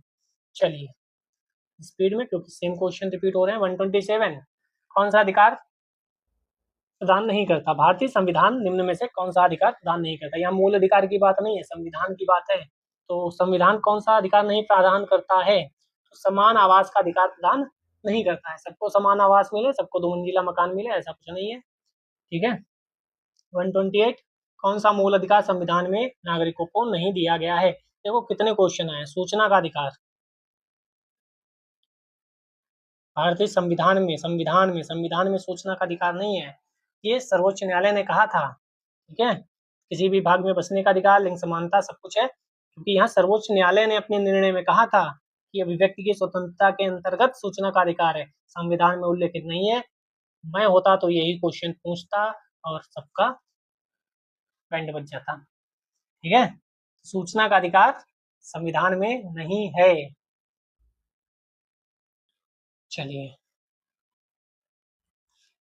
चलिए स्पीड में, क्योंकि सेम क्वेश्चन रिपीट हो रहे हैं। 127, कौन सा अधिकार प्रदान नहीं करता, भारतीय संविधान निम्न में से कौन सा अधिकार प्रदान नहीं करता। यहाँ मूल अधिकार की बात नहीं है, संविधान की बात है। तो संविधान कौन सा अधिकार नहीं प्रदान करता है, तो समान आवास का अधिकार प्रदान नहीं करता है। सबको समान आवास मिले, सबको 2 मंजिला मकान मिले, ऐसा कुछ नहीं है, ठीक है। 128, कौन सा मूल अधिकार संविधान में नागरिकों को नहीं दिया गया है। देखो कितने क्वेश्चन आए। सूचना का अधिकार, भारतीय संविधान में सूचना का अधिकार नहीं है, ये सर्वोच्च न्यायालय ने कहा था, ठीक है। किसी भी भाग में बसने का अधिकार, लिंग समानता, सब कुछ है, क्योंकि यहाँ सर्वोच्च न्यायालय ने अपने निर्णय में कहा था कि अभिव्यक्ति की स्वतंत्रता के अंतर्गत सूचना का अधिकार है, संविधान में उल्लेखित नहीं है। मैं होता तो यही क्वेश्चन पूछता और सबका बैंड बज जाता। ठीक है, सूचना का अधिकार संविधान में नहीं है। चलिए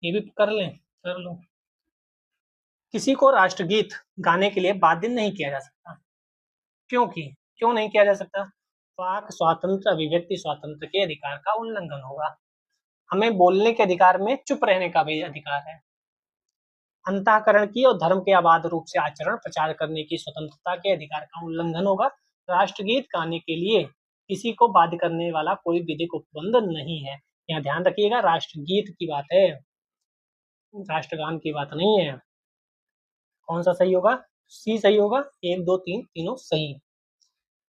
ये भी कर लें, कर लो। किसी को राष्ट्रगीत गाने के लिए बाध्य नहीं किया जा सकता, क्योंकि क्यों नहीं किया जा सकता? वाक स्वातंत्र अभिव्यक्ति स्वातंत्र के अधिकार का उल्लंघन होगा। हमें बोलने के अधिकार में चुप रहने का भी अधिकार है। अंतःकरण की और धर्म के अबाध रूप से आचरण प्रचार करने की स्वतंत्रता के अधिकार का उल्लंघन होगा। राष्ट्रगीत गाने के लिए किसी को बाध्य करने वाला कोई विधिक उपबंध नहीं है। यहाँ ध्यान रखिएगा, राष्ट्रगीत की बात है, राष्ट्रगान की बात नहीं है। कौन सा सही होगा? सी सही होगा। 1 2 3 तीनों सही।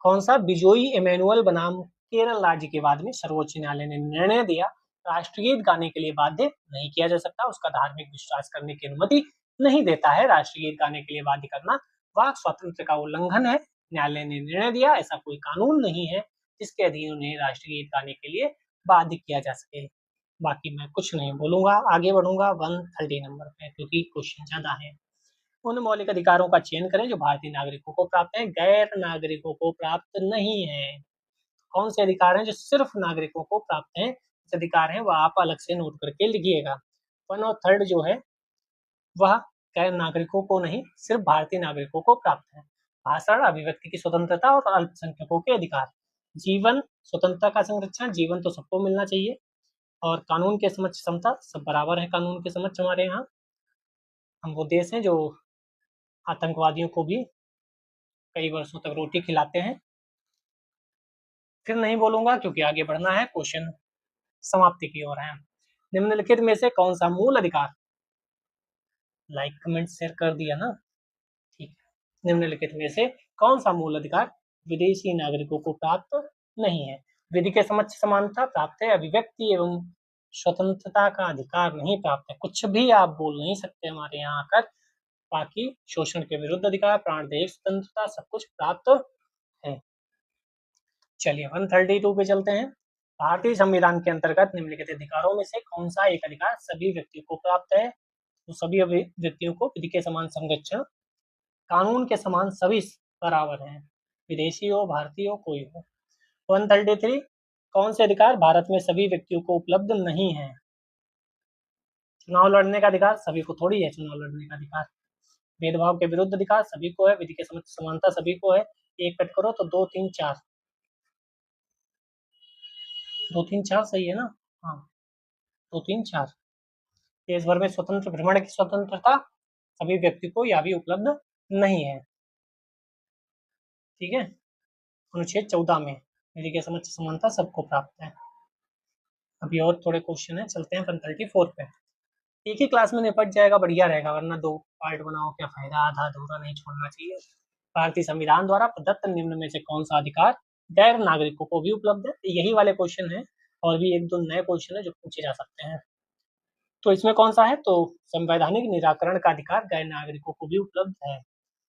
कौन सा? बिजोई इमैनुअल बनाम केरल राज्य के बाद में सर्वोच्च न्यायालय ने निर्णय दिया राष्ट्रगीत गाने के लिए बाध्य नहीं किया जा सकता, उसका धार्मिक विश्वास करने की अनुमति नहीं देता है। राष्ट्रगीत गाने के लिए बाध्य करना वाक स्वातंत्र का उल्लंघन है। न्यायालय ने निर्णय दिया ऐसा कोई कानून नहीं है जिसके अधीन उन्हें राष्ट्रगीत गाने के लिए बाध्य किया जा सके। बाकी मैं कुछ नहीं बोलूंगा, आगे बढ़ूंगा 130 नंबर पे, क्योंकि क्वेश्चन ज्यादा है। उन मौलिक अधिकारों का चयन करें जो भारतीय नागरिकों को प्राप्त है, गैर नागरिकों को प्राप्त नहीं है। कौन से अधिकार हैं जो सिर्फ नागरिकों को प्राप्त हैं? कुछ अधिकार हैं वह आप अलग से नोट करके लिखिएगा। 1 और 3 जो है वह गैर नागरिकों को नहीं, सिर्फ भारतीय नागरिकों को प्राप्त है। भाषण, अभिव्यक्ति की स्वतंत्रता और अल्पसंख्यकों के अधिकार। जीवन, स्वतंत्रता का संरक्षण, जीवन तो सबको मिलना चाहिए। और कानून के समक्ष समता, सब बराबर है कानून के समक्ष हमारे यहाँ। हम वो देश हैं जो आतंकवादियों को भी कई वर्षों तक रोटी खिलाते हैं। फिर नहीं बोलूंगा क्योंकि आगे बढ़ना है, क्वेश्चन समाप्ति की ओर है। निम्नलिखित में से कौन सा मूल अधिकार, लाइक कमेंट शेयर कर दिया ना, ठीक है। निम्नलिखित में से कौन सा मूल अधिकार विदेशी नागरिकों को प्राप्त नहीं है? विधि के समक्ष समानता प्राप्त है, अभिव्यक्ति एवं स्वतंत्रता का अधिकार नहीं प्राप्त है। कुछ भी आप बोल नहीं सकते हमारे यहाँ आकर। बाकी शोषण के विरुद्ध अधिकार, प्राणदेह स्वतंत्रता, सब कुछ प्राप्त है। चलिए 132 पे चलते हैं। भारतीय संविधान के अंतर्गत निम्नलिखित अधिकारों में से कौन सा एक अधिकार सभी व्यक्तियों को प्राप्त है? तो सभी व्यक्तियों को विधि के समान संरक्षण, कानून के समान सभी बराबर हैं, विदेशी हो भारतीय हो कोई हो। 133 कौन से अधिकार भारत में सभी व्यक्तियों को उपलब्ध नहीं है? चुनाव लड़ने का अधिकार सभी को थोड़ी है, चुनाव लड़ने का अधिकार। भेदभाव के विरुद्ध अधिकार सभी को है, विधि के समक्ष समानता सभी को है। एक कट करो तो 2 3 4, 2 3 4 सही है ना? हाँ 2 3 4। देश भर में स्वतंत्र भ्रमण की स्वतंत्रता सभी व्यक्ति को या भी उपलब्ध नहीं है। ठीक है, अनुच्छेद 14 में विधि के समक्ष समानता सबको प्राप्त है। अभी और थोड़े क्वेश्चन है, चलते हैं 134 पे। एक ही क्लास में निपट जाएगा, बढ़िया रहेगा, वरना 2 पार्ट बनाओ क्या फायदा, आधा अधूरा नहीं छोड़ना चाहिए। भारतीय संविधान द्वारा प्रदत्त निम्न में से कौन सा अधिकार गैर नागरिकों को भी उपलब्ध है? यही वाले क्वेश्चन है, और भी 1 2 नए क्वेश्चन है जो पूछे जा सकते हैं। तो इसमें कौन सा है? तो संवैधानिक निराकरण का अधिकार गैर नागरिकों को भी उपलब्ध है।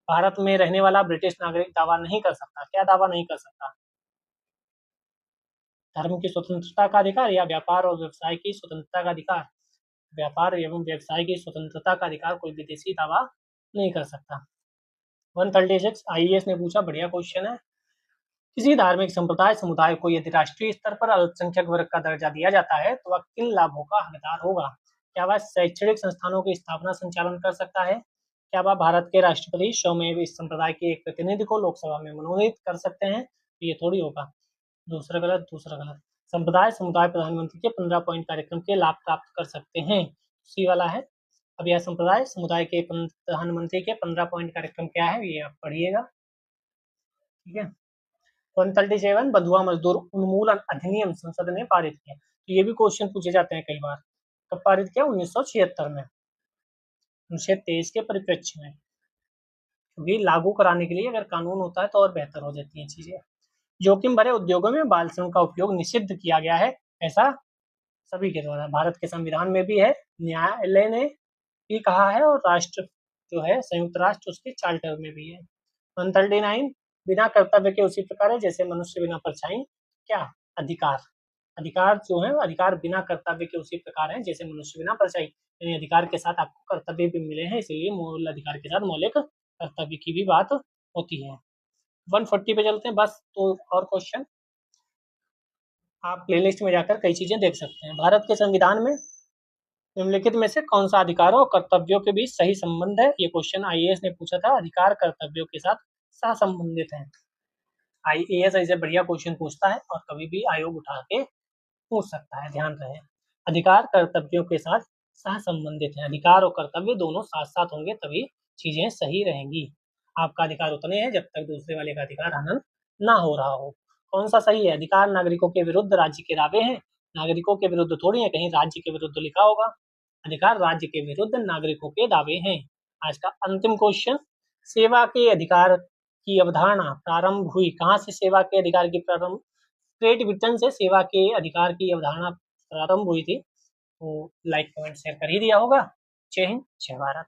भारत में रहने वाला ब्रिटिश नागरिक दावा नहीं कर सकता। क्या दावा नहीं कर सकता? धर्म की स्वतंत्रता का अधिकार या व्यापार और व्यवसाय की स्वतंत्रता का अधिकार। व्यापार एवं व्यवसाय की स्वतंत्रता का अधिकार कोई विदेशी दावा नहीं कर सकता। 136 आईएएस ने पूछा, बढ़िया क्वेश्चन है। किसी धार्मिक संप्रदाय समुदाय को यदि राष्ट्रीय स्तर पर अल्पसंख्यक वर्ग का दर्जा दिया जाता है तो वह किन लाभों का हकदार होगा? क्या वह शैक्षणिक संस्थानों की स्थापना संचालन कर सकता है? क्या वह भारत के राष्ट्रपति स्वयं इस संप्रदाय के एक प्रतिनिधि को लोकसभा में मनोनीत कर सकते हैं? ये थोड़ी होगा। दूसरा गलत, दूसरा गलत। संप्रदाय समुदाय प्रधानमंत्री के 15 पॉइंट कार्यक्रम के लाभ प्राप्त कर सकते हैं, सी वाला है। अब यह संप्रदाय समुदाय के प्रधानमंत्री के 15 पॉइंट कार्यक्रम क्या है ये आप पढ़िएगा। ठीक है। 137 बंधुआ मजदूर उन्मूलन अधिनियम संसद ने पारित किया। तो ये भी क्वेश्चन पूछे जाते हैं कई बार। कब पारित किया? 1976 में, अनुच्छेद 23 के परिप्रेक्ष्य में। क्योंकि लागू कराने के लिए अगर कानून होता है तो और बेहतर हो जाती है चीजें। जोखिम भरे उद्योगों में बाल श्रम का उपयोग निषिद्ध किया गया है, ऐसा सभी के द्वारा भारत के संविधान में भी है, न्यायालय ने भी कहा है, और राष्ट्र जो है संयुक्त राष्ट्र उसके चार्टर में भी है। 139 बिना कर्तव्य के उसी प्रकार है जैसे मनुष्य बिना परछाई क्या? अधिकार। अधिकार जो है, अधिकार बिना कर्तव्य के उसी प्रकार हैं जैसे मनुष्य बिना परछाई। यानी अधिकार के साथ आपको कर्तव्य भी मिले हैं, इसलिए मूल अधिकार के साथ मौलिक कर्तव्य की भी बात होती है। 140 पे चलते हैं बस। तो और क्वेश्चन आप प्लेलिस्ट में जाकर कई चीजें देख सकते हैं। भारत के संविधान में निम्नलिखित में से कौन सा अधिकारों और कर्तव्यों के बीच सही संबंध है? ये क्वेश्चन आईएएस ने पूछा था। अधिकार कर्तव्यों के साथ सहसंबंधित है। आईएएस ऐसे बढ़िया क्वेश्चन पूछता है और कभी भी आयोग उठा के पूछ सकता है, ध्यान रहे। अधिकार कर्तव्यों के साथ सहसंबंधित है। अधिकार और कर्तव्य दोनों साथ साथ होंगे तभी चीजें सही रहेंगी। आपका अधिकार उतने हैं जब तक दूसरे वाले का अधिकार हनन ना हो रहा हो। कौन सा सही है? अधिकार नागरिकों के विरुद्ध राज्य के दावे हैं। नागरिकों के विरुद्ध थोड़ी है, कहीं राज्य के विरुद्ध लिखा होगा। अधिकार राज्य के विरुद्ध नागरिकों के दावे हैं। आज का अंतिम क्वेश्चन, सेवा के अधिकार की अवधारणा प्रारंभ हुई कहाँ से? सेवा के अधिकार की प्रारंभ ग्रेट ब्रिटेन से सेवा के अधिकार की अवधारणा प्रारंभ हुई थी। तो लाइक कमेंट शेयर कर ही दिया होगा। जय हिंद, जय भारत।